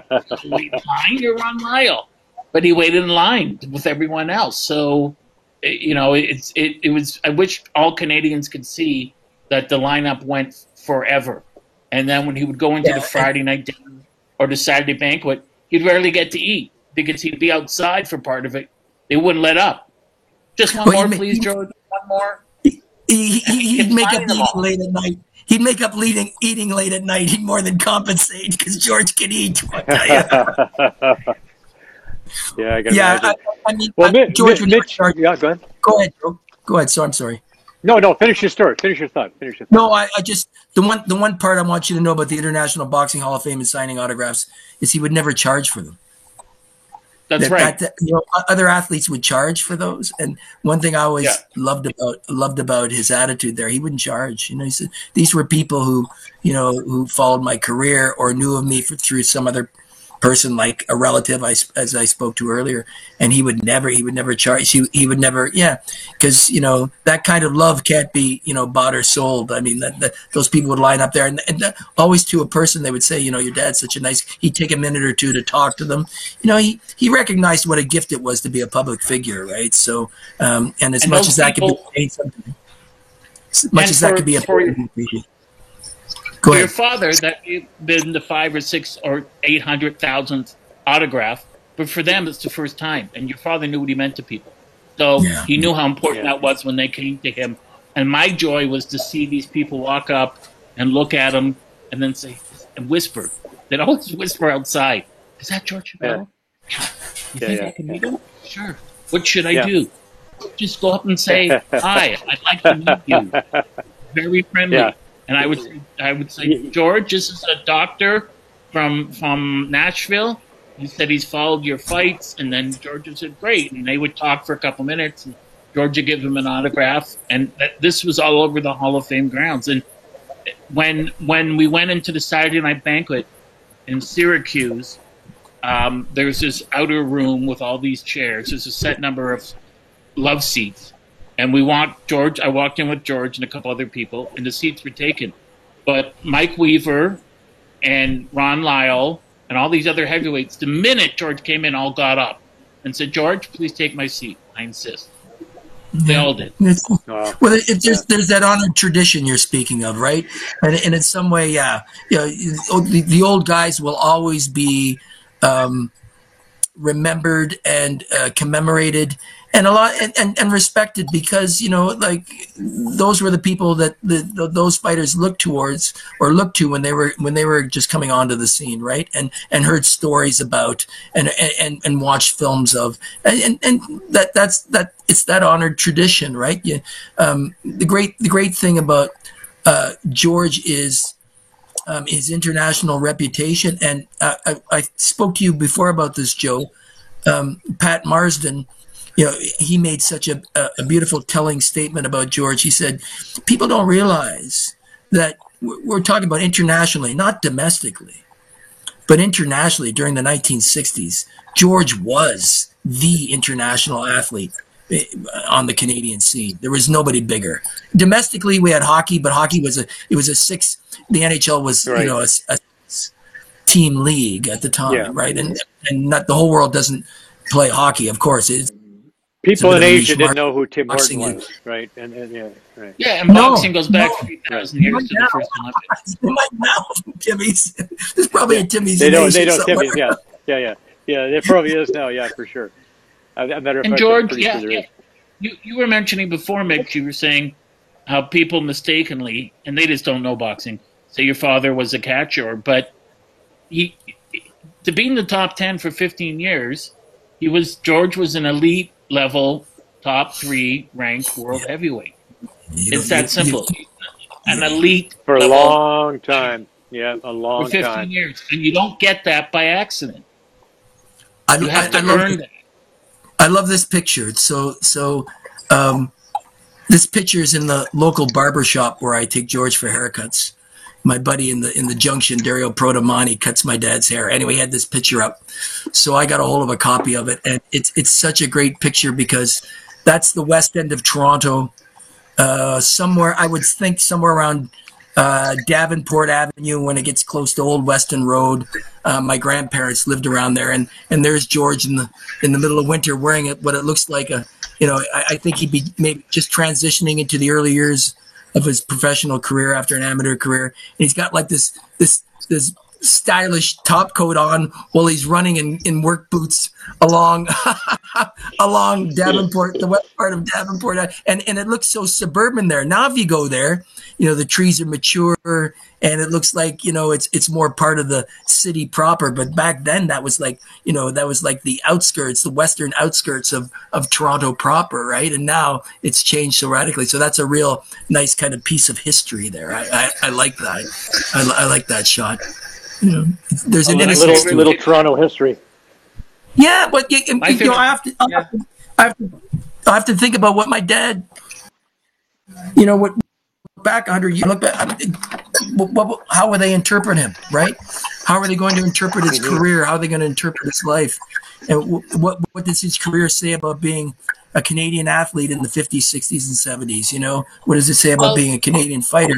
Wait in line, you're Ron Lyle. But he waited in line with everyone else. So, it was. I wish all Canadians could see that the lineup went forever. And then when he would go into the Friday night dinner or the Saturday banquet, he'd rarely get to eat because he'd be outside for part of it. They wouldn't let up. Just one more, please, George. One more. He'd make up eating late at night. He'd make up eating late at night. He'd more than compensate because George can eat. Yeah, I can imagine. Well, George, Mitch, go ahead. Go ahead, Joe. Go ahead. So I'm sorry. No, finish your story. Finish your thought. No, I just, the one part I want you to know about the International Boxing Hall of Fame and signing autographs is he would never charge for them. That's right. Other athletes would charge for those, and one thing I always loved about his attitude there, he wouldn't charge. He said these were people who followed my career or knew of me through some other person, like a relative, as I spoke to earlier, and he would never charge. He would never, because that kind of love can't be bought or sold. I mean, those people would line up there, and always to a person they would say, your dad's such a nice. He'd take a minute or two to talk to them. He recognized what a gift it was to be a public figure, right? So, and as much as that could be paid something, as much as that could be a for your father, that may have been the 500 or 600 or 800,000th autograph, but for them, it's the first time. And your father knew what he meant to people. So he knew how important that was when they came to him. And my joy was to see these people walk up and look at him and then say, and whisper. They'd always whisper outside, is that George Chappelle? You think I can meet him? Sure. What should I do? Just go up and say, hi, I'd like to meet you. Very friendly. Yeah. And I would say, George, this is a doctor from Nashville. He said he's followed your fights. And then George would say, great. And they would talk for a couple minutes. And George would give him an autograph. And this was all over the Hall of Fame grounds. And when we went into the Saturday night banquet in Syracuse, there's this outer room with all these chairs. There's a set number of love seats. And I walked in with George and a couple other people, and the seats were taken. But Mike Weaver and Ron Lyle and all these other heavyweights, the minute George came in, all got up and said, George, please take my seat. I insist. They all did. Well, there's that honored tradition you're speaking of, right? And in some way, the old guys will always be remembered and commemorated and a lot and respected, because like those were the people that those fighters looked towards or looked to when they were just coming onto the scene, right? And heard stories about and watched films of, and that's it's that honored tradition, right? The great thing about George is his international reputation, and I spoke to you before about this, Joe. Pat Marsden, he made such a beautiful telling statement about George. He said, people don't realize that we're talking about internationally, not domestically, but internationally during the 1960s. George was the international athlete on the Canadian scene. There was nobody bigger. Domestically, we had hockey, but hockey was a six. The NHL was, right, a team league at the time, right? And not the whole world doesn't play hockey, of course. People in Asia didn't know who Tim Horton was, right? And right. Yeah, and boxing goes back 3,000 years to the first Olympics. They might now, Timmy's. There's probably a Timmy's. They know Timmy's. Yeah. There probably is now. Yeah, for sure. And George, you were mentioning before, Mitch. You were saying how people mistakenly, and they just don't know boxing, say your father was a catcher, but to be in the top 10 for 15 years, George was an elite level, top 3 ranked world heavyweight. It's that simple. An elite for a long time. Yeah, a long time. For 15 years, and you don't get that by accident. You have to earn that. I love this picture. So this picture is in the local barber shop where I take George for haircuts. My buddy in the Junction, Dario Prodomani, cuts my dad's hair. Anyway, he had this picture up, so I got a hold of a copy of it, and it's such a great picture because that's the west end of Toronto, somewhere I would think somewhere around Davenport Avenue when it gets close to Old Weston Road. My grandparents lived around there, and there's George in the middle of winter wearing what it looks like I think he'd be maybe just transitioning into the early years of his professional career after an amateur career. And he's got like this stylish top coat on while he's running in work boots along Davenport, the west part of Davenport. And it looks so suburban there. Now, if you go there, the trees are mature and it looks like, it's more part of the city proper. But back then that was like, the outskirts, the western outskirts of Toronto proper. Right. And now it's changed so radically. So that's a real nice kind of piece of history there. I like that. I like that shot. There's an little Toronto history. Yeah, but I have to think about what my dad, what back 100 years, look back, how would they interpret him, right? How are they going to interpret his career? How are they going to interpret his life? And what does his career say about being a Canadian athlete in the 50s, 60s, and 70s? What does it say about being a Canadian fighter?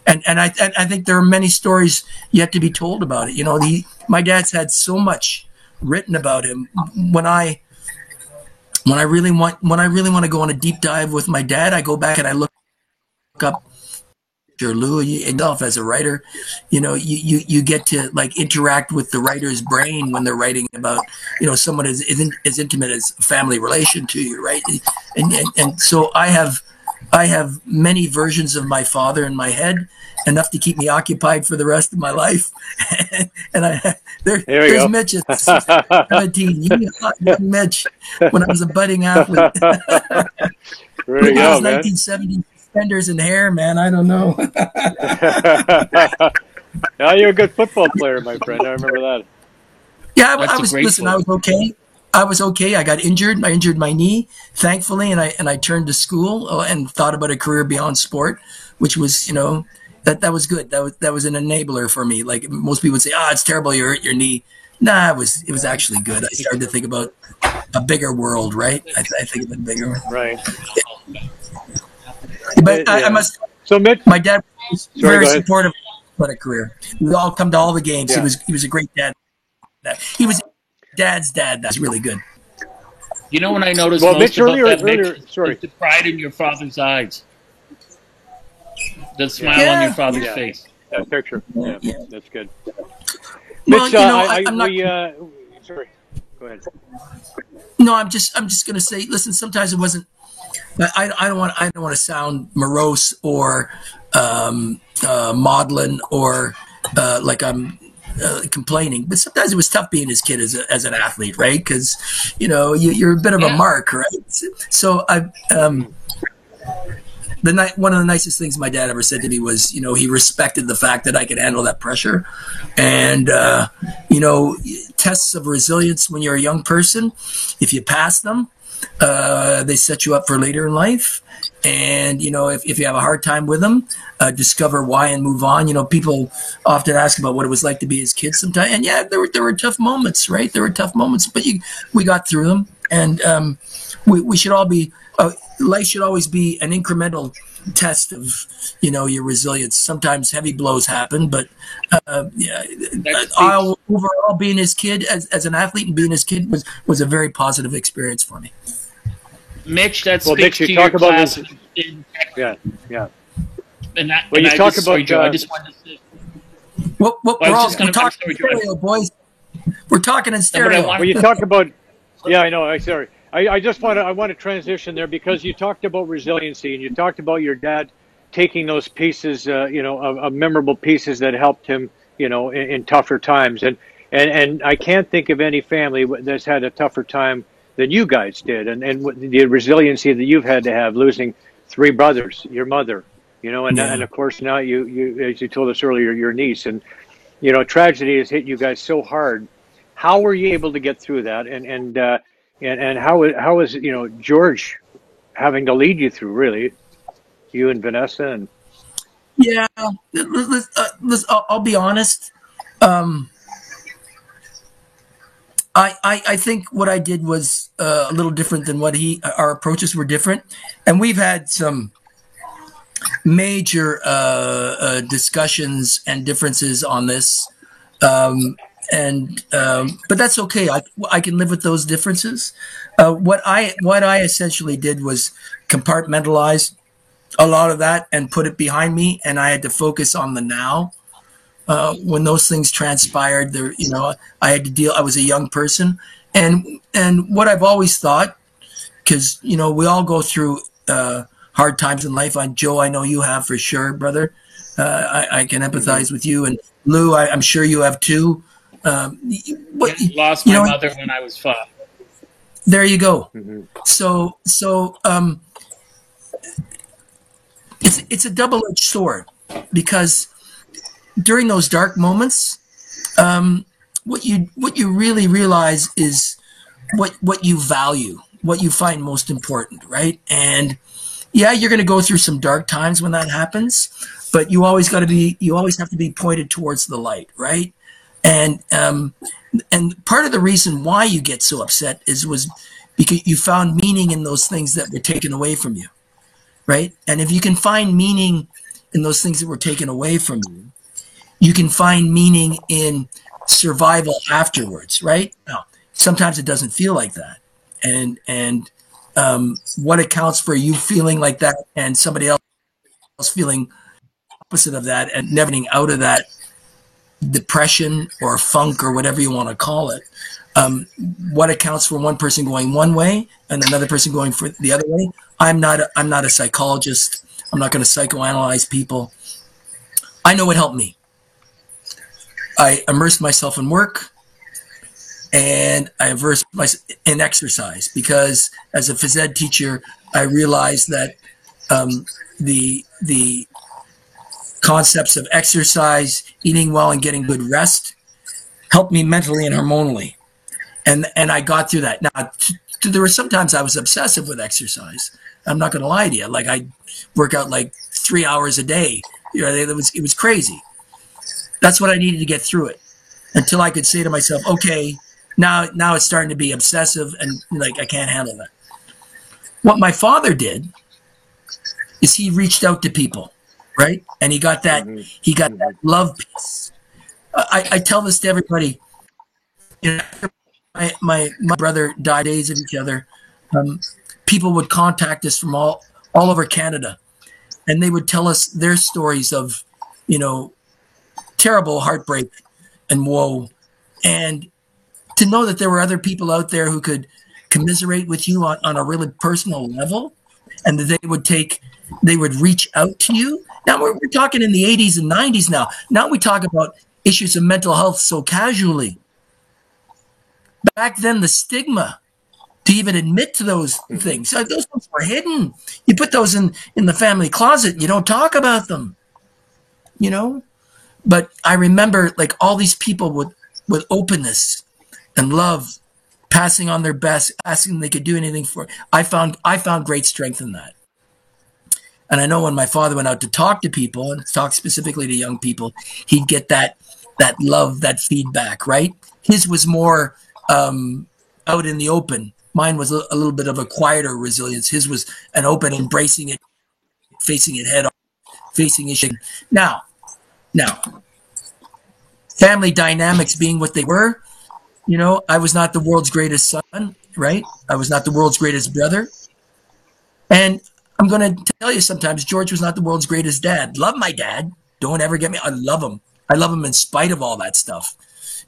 And I think there are many stories yet to be told about it. My dad's had so much written about him. When I really want to go on a deep dive with my dad, I go back and I look up Louis Adolphe as a writer. You get to like interact with the writer's brain when they're writing about someone as intimate as a family relation to you, right? And so I have many versions of my father in my head, enough to keep me occupied for the rest of my life. And there's Mitch at 17. Young Mitch when I was a budding athlete. There you go, man. 1970 suspenders and hair, man. I don't know. Now you're a good football player, my friend. I remember that. Yeah, I was. Listen, I was okay. I got injured. I injured my knee, thankfully, and I turned to school and thought about a career beyond sport, which was, that was good. That was an enabler for me. Like most people would say, it's terrible you hurt your knee. Nah, it was actually good. I started to think about a bigger world, right? I think of it bigger. Right. But I must. So Mitch, my dad was very supportive of a career. We all come to all the games. Yeah. He was a great dad. He was Dad's dad. That's really good. When I noticed most about that, Mitch, the pride in your father's eyes, the smile on your father's face. That picture. Yeah, that's good. Well, Mitch, I'm not. sorry. Go ahead. No, I'm just going to say, listen, sometimes it wasn't, I don't want to sound morose or maudlin or like I'm complaining, but sometimes it was tough being his kid as an athlete, right? Because you're a bit of a mark, right? So one of the nicest things my dad ever said to me was, he respected the fact that I could handle that pressure, and tests of resilience when you're a young person, if you pass them, they set you up for later in life. And, if you have a hard time with them, discover why and move on. People often ask about what it was like to be his kid sometimes. And yeah, there were tough moments, right? There were tough moments, but we got through them. And we should all be, life should always be an incremental test of, your resilience. Sometimes heavy blows happen, but overall being his kid as an athlete and being his kid was a very positive experience for me. Mitch, that speaks to your class. Yeah. When you talk about, Joe, I just wanted to say. We're talking in stereo, boys. We're talking in stereo. When you talk about, I know. Sorry. I want to transition there because you talked about resiliency and you talked about your dad taking those pieces, of memorable pieces that helped him, in tougher times. And I can't think of any family that's had a tougher time than you guys did, and the resiliency that you've had to have, losing 3 brothers, your mother, and of course now you as you told us earlier, your niece, and tragedy has hit you guys so hard. How were you able to get through that, and how is George having to lead you through, really, you and Vanessa? And I'll be honest. I think what I did was a little different than our approaches were different. And we've had some major discussions and differences on this. But that's okay. I can live with those differences. What I essentially did was compartmentalize a lot of that and put it behind me. And I had to focus on the now. When those things transpired, I had to deal. I was a young person, and what I've always thought, because we all go through hard times in life. Joe, I know you have for sure, brother. I can empathize with you, and Lou, I'm sure you have too. Lost my mother when I was 5. There you go. Mm-hmm. So it's a double-edged sword because during those dark moments, what you really realize is what you value, what you find most important, right? And yeah, you're going to go through some dark times when that happens, but you always have to be pointed towards the light, right? And part of the reason why you get so upset was because you found meaning in those things that were taken away from you, right? And if you can find meaning in those things that were taken away from you, you can find meaning in survival afterwards, right? Now, sometimes it doesn't feel like that. And what accounts for you feeling like that and somebody else feeling opposite of that and never getting out of that depression or funk or whatever you want to call it. What accounts for one person going one way and another person going for the other way? I'm not a psychologist. I'm not going to psychoanalyze people. I know what helped me. I immersed myself in work, and I immersed myself in exercise because as a phys ed teacher, I realized that the concepts of exercise, eating well, and getting good rest helped me mentally and hormonally, and I got through that. Now, there were sometimes I was obsessive with exercise. I'm not going to lie to you. Like I work out like 3 hours a day. It was crazy. That's what I needed to get through it until I could say to myself, okay, now it's starting to be obsessive and like I can't handle that. What my father did is he reached out to people, right? And he got that love piece. I tell this to everybody. My brother died days of each other. People would contact us from all over Canada, and they would tell us their stories of, terrible heartbreak and woe. And to know that there were other people out there who could commiserate with you on a really personal level, and that they would reach out to you. Now we're talking in the 80s and 90s now. Now we talk about issues of mental health so casually. Back then, the stigma to even admit to those things, those things were hidden. You put those in the family closet and you don't talk about them, you know? But I remember like all these people with openness and love, passing on their best, asking if they could do anything for it. I found great strength in that. And I know when my father went out to talk to people and talk specifically to young people, he'd get that love, that feedback, right? His was more out in the open. Mine was a little bit of a quieter resilience. His was an open, embracing it, facing it head on, facing issue. Now, family dynamics being what they were, you know, I was not the world's greatest son, right? I was not the world's greatest brother. And I'm going to tell you sometimes, George was not the world's greatest dad. Love my dad. Don't ever get me. I love him. I love him in spite of all that stuff.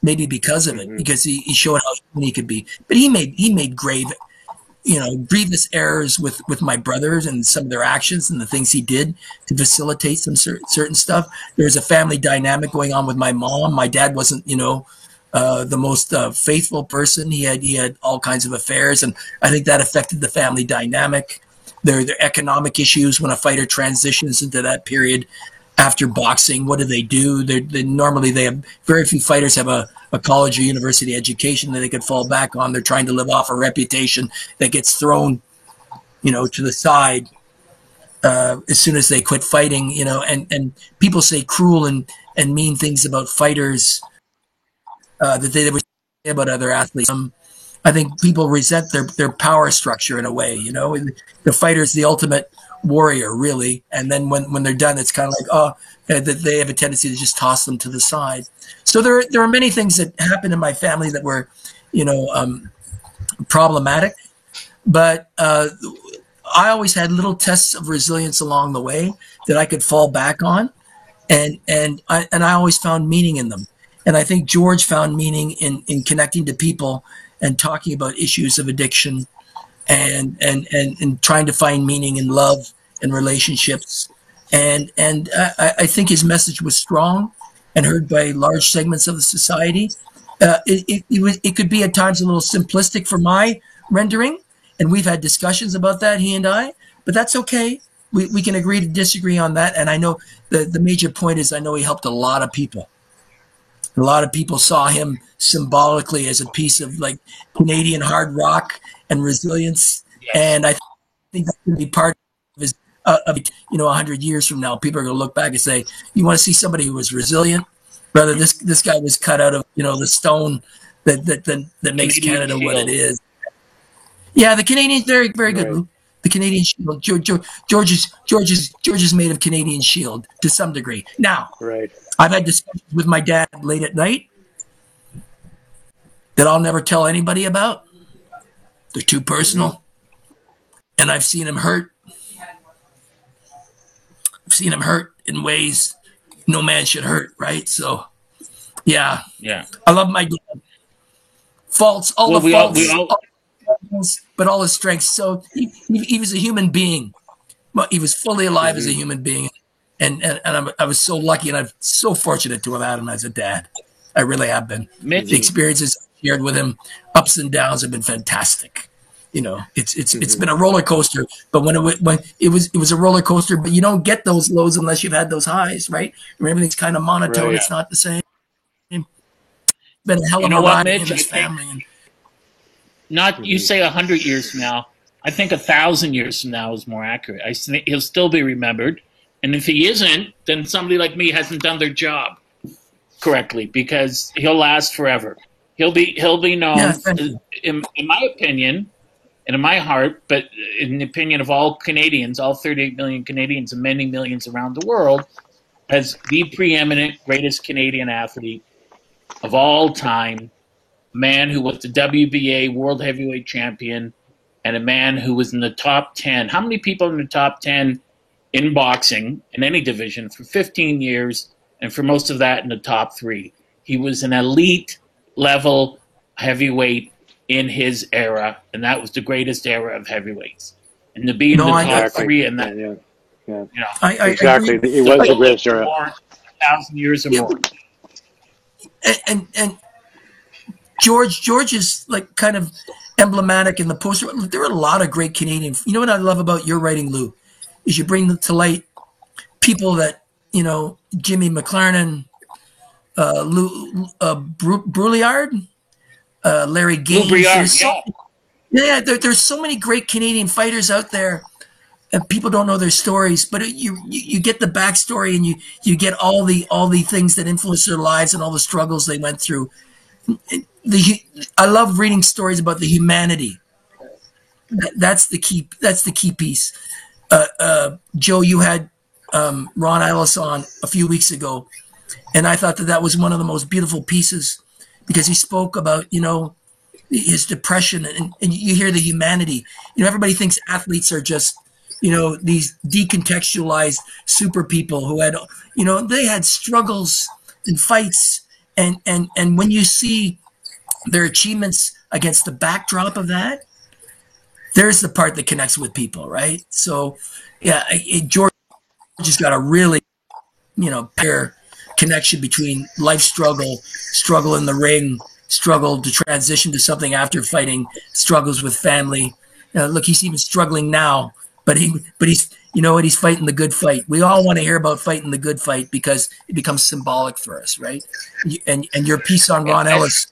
Maybe because of it, because he showed how human he could be. But he made grievous errors with my brothers and some of their actions and the things he did to facilitate some certain stuff. There was a family dynamic going on with my mom. My dad wasn't, the most faithful person. He had all kinds of affairs, and I think that affected the family dynamic. There are economic issues when a fighter transitions into that period. After boxing, what do? Normally they have very few fighters have a college or university education that they could fall back on. They're trying to live off a reputation that gets thrown, to the side as soon as they quit fighting. And people say cruel and mean things about fighters that they never say about other athletes. I think people resent their power structure in a way. The fighter's the ultimate warrior, really, and then when they're done, it's kind of like they have a tendency to just toss them to the side. So there are many things that happened in my family that were problematic, but I always had little tests of resilience along the way that I could fall back on, and I always found meaning in them. And I think George found meaning in connecting to people and talking about issues of addiction and trying to find meaning in love and relationships. And I think his message was strong and heard by large segments of the society. It could be at times a little simplistic for my rendering, and we've had discussions about that, he and I, but that's okay. We can agree to disagree on that. And I know the major point is I know he helped a lot of people. A lot of people saw him symbolically as a piece of like Canadian hard rock and resilience. Yes. And I think that's going to be part of his, 100 years from now, people are going to look back and say, you want to see somebody who was resilient? Brother, this guy was cut out of, the stone that makes Canada what it is. Yeah, the Canadians, very, very good. Right. The Canadian Shield. George is made of Canadian Shield to some degree. Now, right. I've had discussions with my dad late at night that I'll never tell anybody about. They're too personal. And I've seen him hurt. I've seen him hurt in ways no man should hurt, right? So, yeah. I love my dad. Faults, all the faults, but all his strengths. So he was a human being. He was fully alive as a human being. And I was so lucky, and I'm so fortunate to have had him as a dad. I really have been. The experiences I shared with him, ups and downs, have been fantastic. It's been a roller coaster. But when it was a roller coaster, but you don't get those lows unless you've had those highs, right? When everything's kind of monotone, right, It's not the same. It's been a hell of a ride in this family. You say 100 years from now. I think 1,000 years from now is more accurate. I think he'll still be remembered. And if he isn't, then somebody like me hasn't done their job correctly, because he'll last forever. He'll be known, in my opinion, and in my heart, but in the opinion of all Canadians, all 38 million Canadians and many millions around the world, as the preeminent greatest Canadian athlete of all time, a man who was the WBA World Heavyweight Champion, and a man who was in the top 10. How many people in the top 10 in boxing, in any division, for 15 years, and for most of that in the top 3? He was an elite level heavyweight in his era, and that was the greatest era of heavyweights. And to be in the top three in that, yeah. You know, Exactly. It was a great era. 1,000 years or more. And George is like kind of emblematic in the poster. There are a lot of great Canadian. You know what I love about your writing, Lou, is you bring to light people that, you know, Jimmy McLarnin, Brouillard, Larry Gaines. There's so many great Canadian fighters out there, and people don't know their stories. But you get the backstory, and you get all the things that influenced their lives and all the struggles they went through. I love reading stories about the humanity. That's the key. That's the key piece. Joe, you had Ron Ellis on a few weeks ago, and I thought that was one of the most beautiful pieces because he spoke about, you know, his depression, and you hear the humanity. You know, everybody thinks athletes are just, you know, these decontextualized super people who had, you know, they had struggles and fights, and when you see their achievements against the backdrop of that, there's the part that connects with people, right? So, yeah, George has got a really, you know, pair connection between life struggle in the ring, struggle to transition to something after fighting, struggles with family. Look, he's even struggling now, but he's, you know what, he's fighting the good fight. We all want to hear about fighting the good fight because it becomes symbolic for us, right? And your piece on Ron Ellis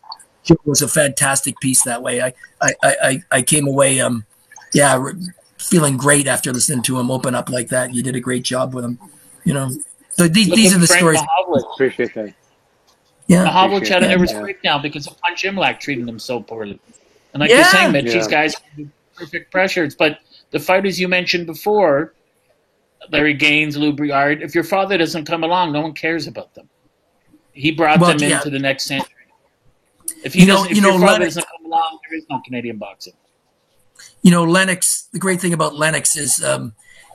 was a fantastic piece that way. I came away, feeling great after listening to him open up like that. You did a great job with him, you know. So these are the stories. Appreciate that. Yeah, Mahovlich had a nervous breakdown because of Punch Imlach treating him so poorly. And like you're saying, Mitch, these guys have perfect pressures. But the fighters you mentioned before, Larry Gaines, Lou Brouillard, if your father doesn't come along, no one cares about them. He brought them into the next century. If your father doesn't come along, there is no Canadian boxing. You know, Lennox, the great thing about Lennox is,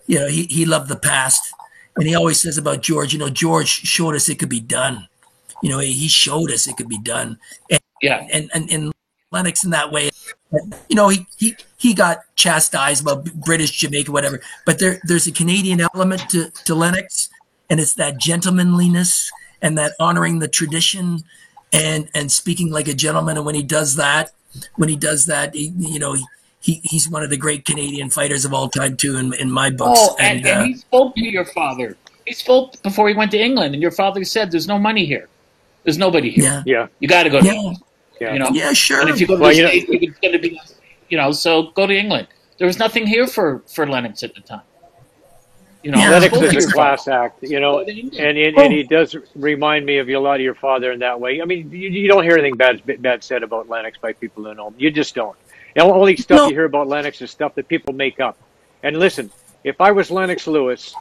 you know, he loved the past. And he always says about George, you know, George showed us it could be done. You know, he showed us it could be done. And Lennox in that way, you know, he got chastised about British Jamaica, whatever. But there's a Canadian element to Lennox, and it's that gentlemanliness and that honoring the tradition and speaking like a gentleman. And when he does that, he's one of the great Canadian fighters of all time too, in my books. Oh, and he spoke to your father. He spoke before he went to England, and your father said, "There's no money here. There's nobody here. Yeah. You got to go to England." You know? Yeah, sure. And if you go to the States, it's going to be, you know, so go to England. There was nothing here for Lennox at the time. You know, Lennox is a class act, you know, and he does remind me of a lot of your father in that way. I mean, you don't hear anything bad said about Lennox by people who know him. You just don't. The only stuff you hear about Lennox is stuff that people make up. And listen, if I was Lennox Lewis,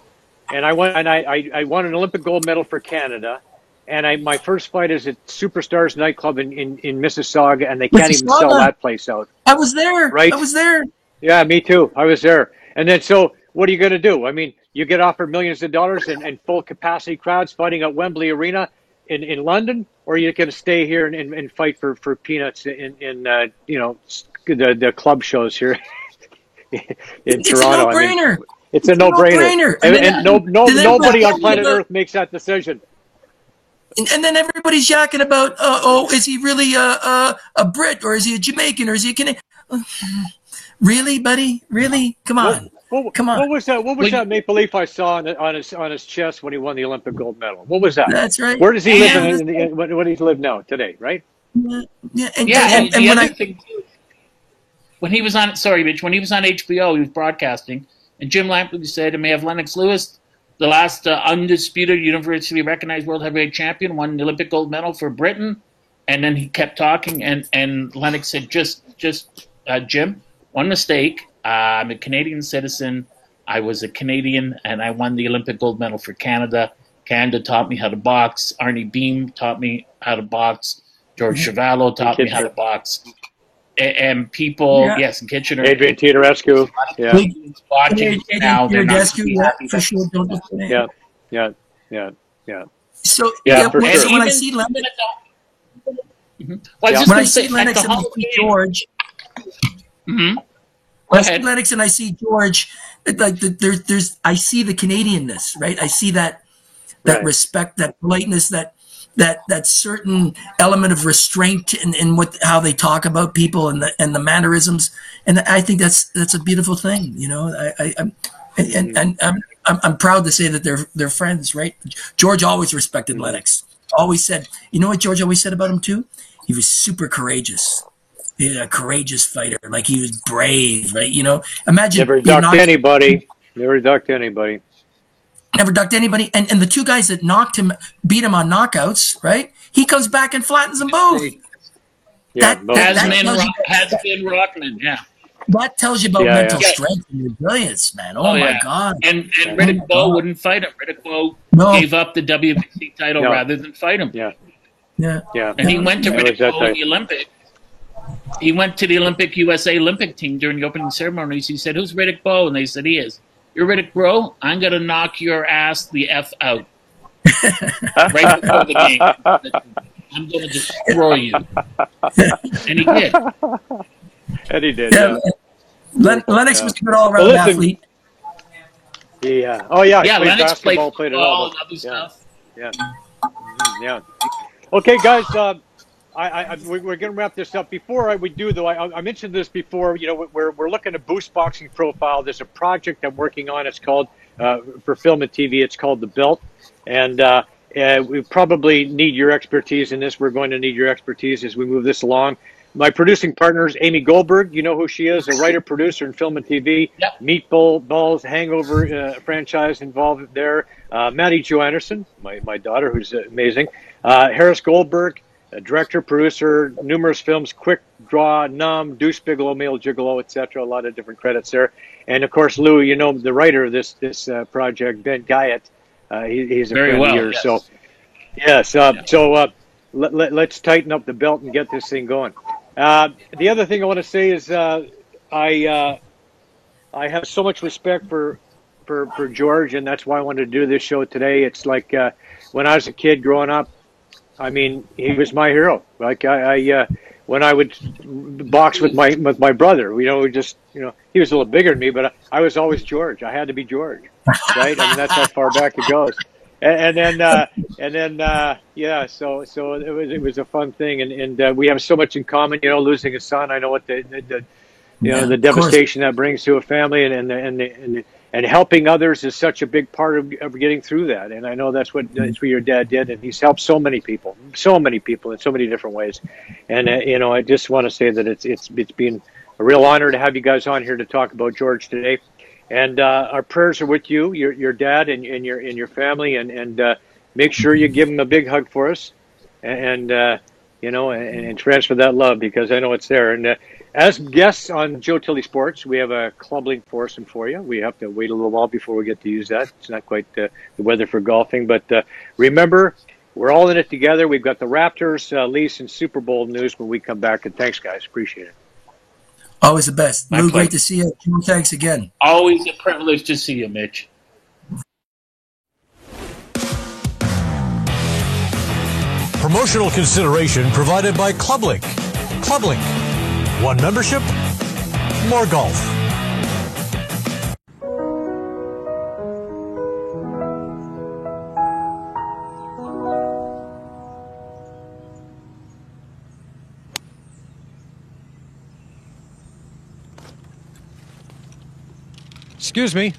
and I won an Olympic gold medal for Canada, and my first fight is at Superstars nightclub in Mississauga, and they can't even sell that place out. I was there. Right? I was there. Yeah, me too. I was there. And then, so what are you going to do? I mean, you get offered millions of dollars and full capacity crowds fighting at Wembley Arena in London, or are you going to stay here and fight for peanuts in you know, the club shows here in Toronto? It's a no-brainer. And nobody on planet Earth makes that decision. And then everybody's yakking about, is he really a Brit, or is he a Jamaican, or is he a Canadian? Really, buddy? Really? Come on. Come on. What was that maple leaf I saw on his chest when he won the Olympic gold medal? What was that? That's right. Where does he live? Where does he live now today? Right? And the other thing too, when he was on, sorry, Mitch, when he was on HBO, he was broadcasting, and Jim Lampley said, "And may have Lennox Lewis, the last undisputed universally recognized world heavyweight champion, won the Olympic gold medal for Britain." And then he kept talking, and Lennox said, just Jim, one mistake. I'm a Canadian citizen. I was a Canadian, and I won the Olympic gold medal for Canada. Canada taught me how to box. Arnie Beam taught me how to box. George Chuvalo taught me how to box. And people, yes, in Kitchener. Adrian Teodorescu. Yeah. Watching now. They're not happy. For sure. Yeah. So, for sure. when I see Lemon, Mm-hmm. Well, Yeah. When I see Lennox and I see George, Mm-hmm. when I see Lennox and I see George, like there's I see the Canadianness, right? I see that Right. respect, that politeness, that certain element of restraint in what how they talk about people and the mannerisms, and I think that's a beautiful thing, you know. I'm proud to say that they're friends, right? George always respected Lennox. Always said, you know what George always said about him too? He was super courageous. He was a courageous fighter, like he was brave, right? You know, imagine Never ducked anybody. Never ducked anybody. Never ducked anybody. And the two guys that beat him on knockouts, right? He comes back and flattens them both. Yeah, Has-been Rockman, yeah. That tells you about mental strength and resilience, man. Oh my God. And Riddick Bowe wouldn't fight him. Riddick Bowe gave up the WBC title rather than fight him. Yeah. And he went to Riddick Bowe in the Olympic. He went to the USA Olympic team during the opening ceremonies. He said, "Who's Riddick Bowe?" And they said, "He is." "You're Riddick Bowe? I'm going to knock your ass the F out." Right before the game. "I'm going to destroy you." And he did. And he did, Lennox was a good all-around athlete. Yeah. Oh, yeah. Yeah, Lennox played football, football and other stuff. Yeah. Yeah. Okay, guys, we're going to wrap this up. Before we do, though, I mentioned this before. You know, we're looking at Boost Boxing Profile. There's a project I'm working on. It's called, for film and TV, it's called The Belt. And we probably need your expertise in this. We're going to need your expertise as we move this along. My producing partner is Amy Goldberg. You know who she is, a writer, producer in film and TV. Yep. Meatballs, Hangover franchise involved there. Maddie Jo Anderson, my daughter, who's amazing. Harris Goldberg, director, producer, numerous films, Quick Draw, Numb, Deuce Bigelow, Male Gigolo, etc. A lot of different credits there. And, of course, Lou, you know, the writer of this project, Ben Guyett. He's a friend of yours. Yes. So, let's tighten up the belt and get this thing going. The other thing I want to say is I have so much respect for George, and that's why I wanted to do this show today. It's like when I was a kid growing up, I mean, he was my hero. Like I when I would box with my brother, you know, he was a little bigger than me, but I was always George. I had to be George, right? I mean, that's how far back it goes. And then so it was a fun thing, and we have so much in common. You know, losing a son, I know what the the devastation that brings to a family, and helping others is such a big part of getting through that. And I know that's what your dad did, and he's helped so many people in so many different ways. And I just want to say that it's been a real honor to have you guys on here to talk about George today. And our prayers are with you, your dad, and your family, and make sure you give him a big hug for us, and transfer that love, because I know it's there. And as guests on Joe Tilley Sports, we have a club link foursome for you. We have to wait a little while before we get to use that. It's not quite the weather for golfing, but remember, we're all in it together. We've got the Raptors, Leafs, and Super Bowl news when we come back. And thanks, guys. Appreciate it. Always the best. Lou, great to see you. Thanks again. Always a privilege to see you, Mitch. Promotional consideration provided by ClubLink. ClubLink. One membership, more golf. Excuse me.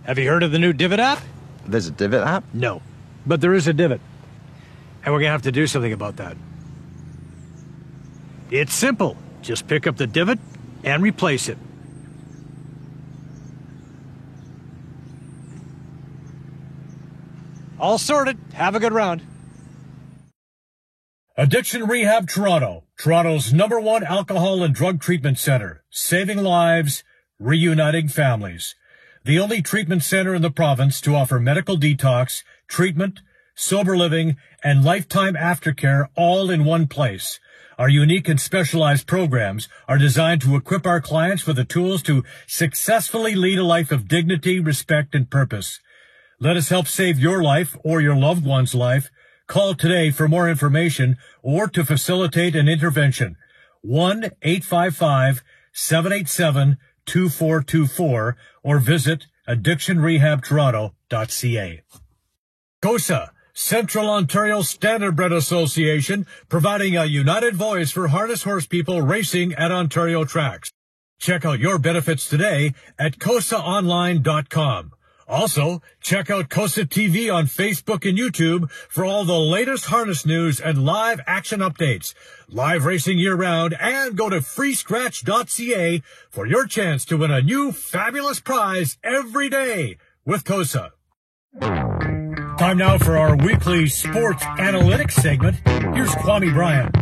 Have you heard of the new Divot app? There's a Divot app? No, but there is a Divot. And we're going to have to do something about that. It's simple. Just pick up the Divot and replace it. All sorted. Have a good round. Addiction Rehab Toronto. Toronto's #1 alcohol and drug treatment center. Saving lives, reuniting families. The only treatment center in the province to offer medical detox, treatment, sober living, and lifetime aftercare all in one place. Our unique and specialized programs are designed to equip our clients with the tools to successfully lead a life of dignity, respect, and purpose. Let us help save your life or your loved one's life. Call today for more information or to facilitate an intervention. 1-855-787-2424 or visit addictionrehabtoronto.ca. COSA, Central Ontario Standardbred Association, providing a united voice for harness horse people racing at Ontario tracks. Check out your benefits today at COSAonline.com. Also, check out COSA TV on Facebook and YouTube for all the latest harness news and live action updates. Live racing year-round, and go to freescratch.ca for your chance to win a new fabulous prize every day with COSA. Time now for our weekly sports analytics segment. Here's Kwame Bryan.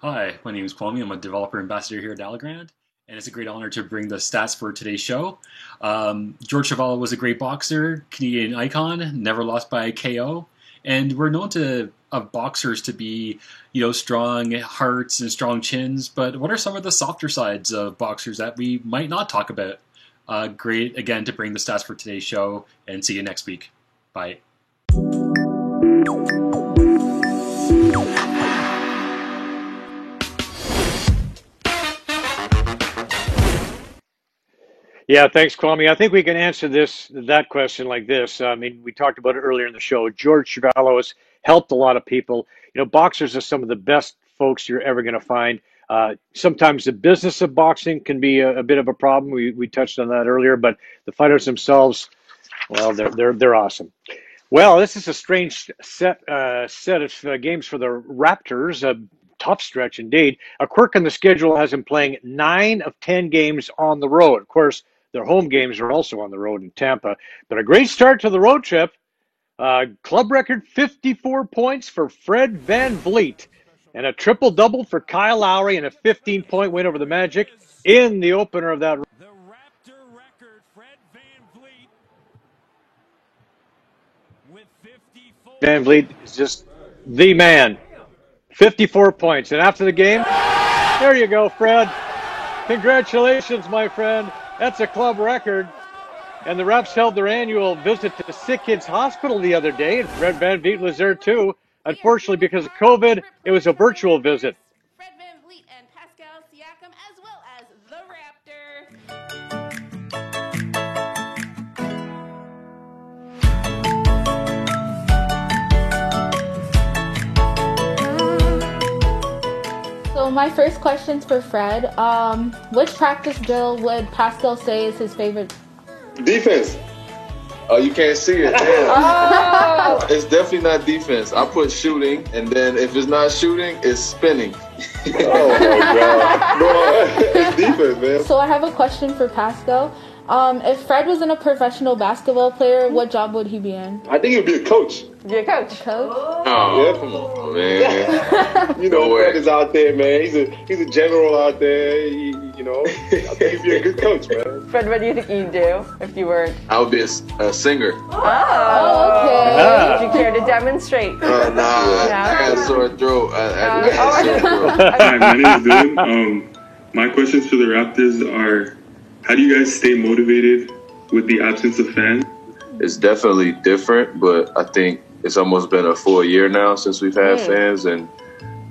Hi, my name is Kwame. I'm a developer ambassador here at Allegrand, and it's a great honor to bring the stats for today's show. George Chuvalo was a great boxer, Canadian icon, never lost by KO, and we're known of boxers to be, strong hearts and strong chins. But what are some of the softer sides of boxers that we might not talk about? Great again to bring the stats for today's show, and see you next week. Bye. Yeah, thanks, Kwame. I think we can answer that question like this. I mean, we talked about it earlier in the show. George Chuvalo has helped a lot of people. Boxers are some of the best folks you're ever going to find. Sometimes the business of boxing can be a bit of a problem. We touched on that earlier, but the fighters themselves, well, they're awesome. Well, this is a strange set of games for the Raptors. A tough stretch indeed. A quirk in the schedule has them playing 9 of 10 games on the road. Of course, their home games are also on the road in Tampa. But a great start to the road trip. Club record 54 points for Fred VanVleet, and a triple-double for Kyle Lowry, and a 15-point win over the Magic in the opener of that. The Raptor record, Fred VanVleet with 54. VanVleet is just the man. 54 points. And after the game, there you go, Fred. Congratulations, my friend. That's a club record. And the Raps held their annual visit to the Sick Kids Hospital the other day, and Fred VanVleet was there too. Unfortunately, because of COVID, it was a virtual visit. Fred VanVleet and Pascal Siakam, as well as the Raptor. So my first question's for Fred. Which practice drill would Pascal say is his favorite? Defense. Oh, you can't see it. Damn. Oh. It's definitely not defense. I put shooting, and then if it's not shooting, it's spinning. Oh my God. Bro, it's defense, man. So I have a question for Pascal. If Fred wasn't a professional basketball player, what job would he be in? I think he'd be a coach. Be a coach. Coach? Oh, yeah, come on, man. Fred is out there, man. He's a general out there. I think he'd be a good coach, man. Fred, what do you think you'd do if you weren't? I would be a singer. Oh, okay. Would you care to demonstrate? Nah, I got a sore throat. I got a sore throat. Hi, my name is Dylan. My questions for the Raptors are, how do you guys stay motivated with the absence of fans? It's definitely different, but I think it's almost been a full year now since we've had fans, and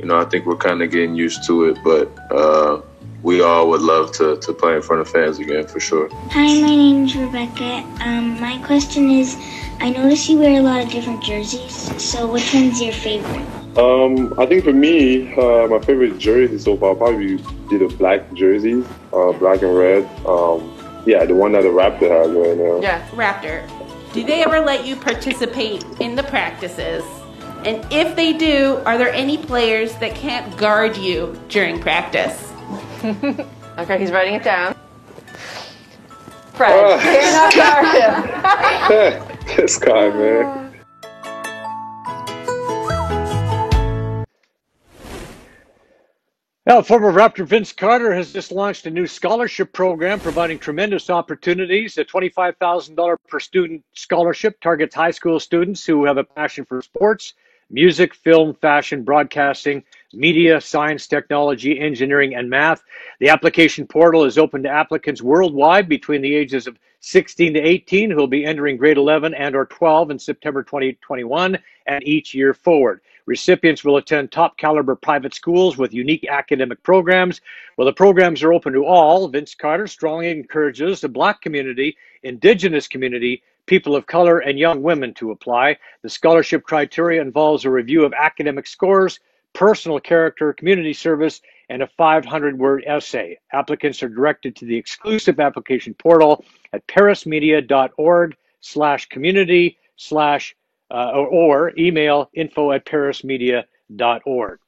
I think we're kind of getting used to it, but we all would love to play in front of fans again, for sure. Hi, my name's Rebecca. My question is, I notice you wear a lot of different jerseys, so which one's your favorite? I think for me, my favorite jersey so far probably be the black jerseys, black and red. The one that the Raptor has right now. Yeah, Raptor. Do they ever let you participate in the practices? And if they do, are there any players that can't guard you during practice? Okay, he's writing it down. Fred, cannot guard him. This guy, man. Well, former Raptor Vince Carter has just launched a new scholarship program providing tremendous opportunities. A $25,000 per student scholarship targets high school students who have a passion for sports, music, film, fashion, broadcasting, media, science, technology, engineering, and math. The application portal is open to applicants worldwide between the ages of 16 to 18 who will be entering grade 11 and or 12 in September 2021 and each year forward. Recipients will attend top caliber private schools with unique academic programs. Well, the programs are open to all. Vince Carter strongly encourages the Black community, Indigenous community, people of color, and young women to apply. The scholarship criteria involves a review of academic scores, personal character, community service, and a 500-word essay. Applicants are directed to the exclusive application portal at parismedia.org/community/ or email info@parismedia.org.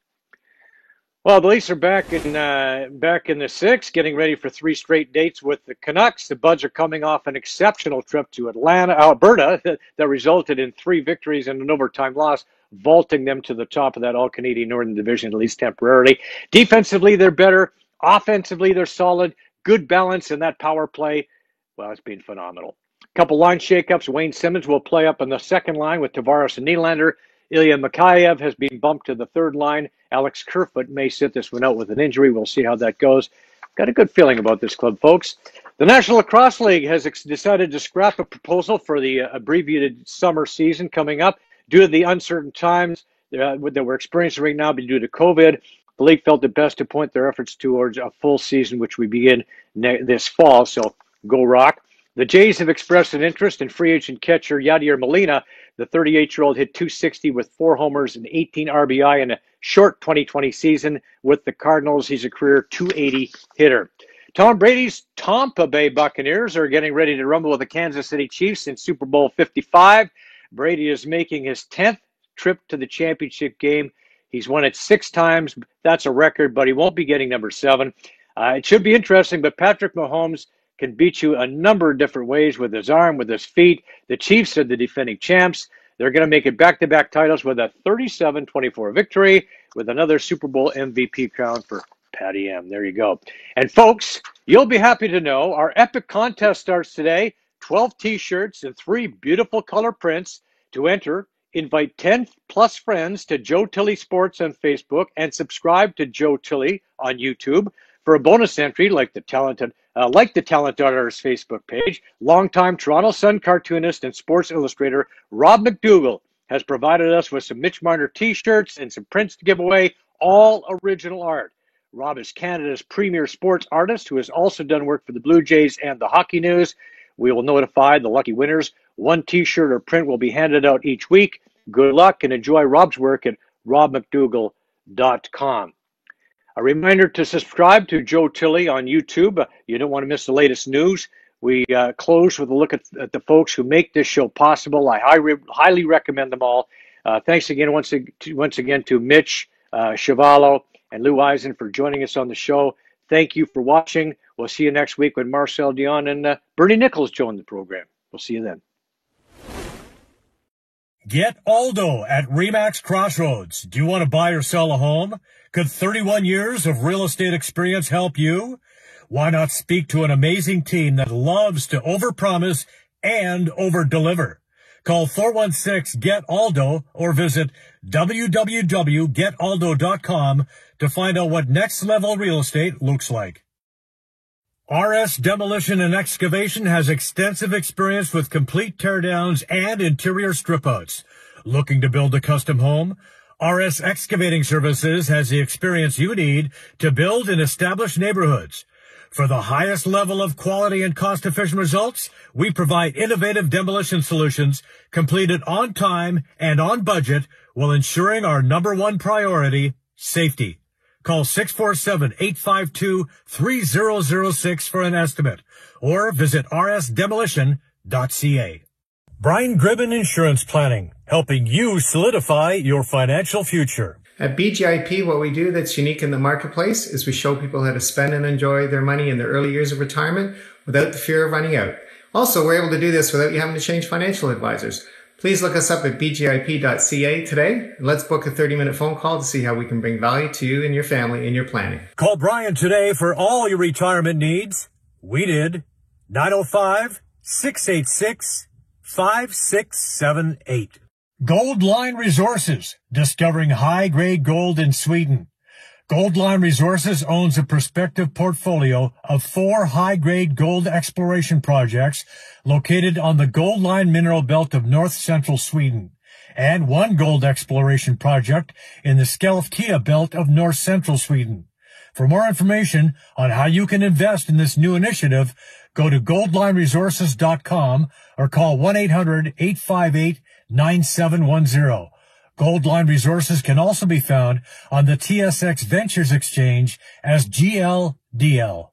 Well, the Leafs are back in the six, getting ready for 3 straight dates with the Canucks. The Buds are coming off an exceptional trip to Alberta that resulted in 3 victories and an overtime loss, vaulting them to the top of that All-Canadian Northern Division, at least temporarily. Defensively, they're better. Offensively, they're solid. Good balance in that power play. Well, it's been phenomenal. A couple line shakeups. Wayne Simmons will play up on the second line with Tavares and Nylander. Ilya Mikheyev has been bumped to the third line. Alex Kerfoot may sit this one out with an injury. We'll see how that goes. Got a good feeling about this club, folks. The National Lacrosse League has decided to scrap a proposal for the abbreviated summer season coming up due to the uncertain times that we're experiencing right now due to COVID. The league felt it best to point their efforts towards a full season, which we begin this fall. So go Rock. The Jays have expressed an interest in free agent catcher Yadier Molina. The 38-year-old hit .260 with 4 homers and 18 RBI in a short 2020 season with the Cardinals. He's a career .280 hitter. Tom Brady's Tampa Bay Buccaneers are getting ready to rumble with the Kansas City Chiefs in Super Bowl 55. Brady is making his 10th trip to the championship game. He's won it 6 times. That's a record, but he won't be getting number 7. It should be interesting, but Patrick Mahomes can beat you a number of different ways with his arm, with his feet. The Chiefs are the defending champs. They're going to make it back-to-back titles with a 37-24 victory with another Super Bowl MVP crown for Patty M. There you go. And folks, you'll be happy to know our epic contest starts today. 12 T-shirts and 3 beautiful color prints. To enter, invite 10 plus friends to Joe Tilley Sports on Facebook and subscribe to Joe Tilley on YouTube. For a bonus entry, like the Talent Daughters Facebook page, longtime Toronto Sun cartoonist and sports illustrator Rob McDougall has provided us with some Mitch Marner T-shirts and some prints to give away, all original art. Rob is Canada's premier sports artist who has also done work for the Blue Jays and the Hockey News. We will notify the lucky winners. 1 T-shirt or print will be handed out each week. Good luck and enjoy Rob's work at robmcdougall.com. A reminder to subscribe to Joe Tilley on YouTube. You don't want to miss the latest news. We close with a look at the folks who make this show possible. I highly recommend them all. Thanks again, once again, to Mitch Chevalo and Lou Eisen for joining us on the show. Thank you for watching. We'll see you next week when Marcel Dion and Bernie Nichols join the program. We'll see you then. Get Aldo at RE/MAX Crossroads. Do you want to buy or sell a home? Could 31 years of real estate experience help you? Why not speak to an amazing team that loves to overpromise and overdeliver? Call 416-GET-ALDO or visit www.getaldo.com to find out what next-level real estate looks like. RS Demolition and Excavation has extensive experience with complete teardowns and interior strip-outs. Looking to build a custom home? RS Excavating Services has the experience you need to build and establish neighborhoods. For the highest level of quality and cost-efficient results, we provide innovative demolition solutions completed on time and on budget while ensuring our #1 priority, safety. Call 647-852-3006 for an estimate or visit rsdemolition.ca. Brian Gribben Insurance Planning, helping you solidify your financial future. At BGIP, what we do that's unique in the marketplace is we show people how to spend and enjoy their money in their early years of retirement without the fear of running out. Also, we're able to do this without you having to change financial advisors. Please look us up at bgip.ca today, and let's book a 30-minute phone call to see how we can bring value to you and your family in your planning. Call Brian today for all your retirement needs. We did. 905-686-5678. Gold Line Resources, discovering high-grade gold in Sweden. Goldline Resources owns a prospective portfolio of 4 high-grade gold exploration projects located on the Goldline mineral belt of north-central Sweden, and 1 gold exploration project in the Skellefteå belt of north-central Sweden. For more information on how you can invest in this new initiative, go to goldlineresources.com or call 1-800-858-9710. Goldline Resources can also be found on the TSX Ventures Exchange as GLDL.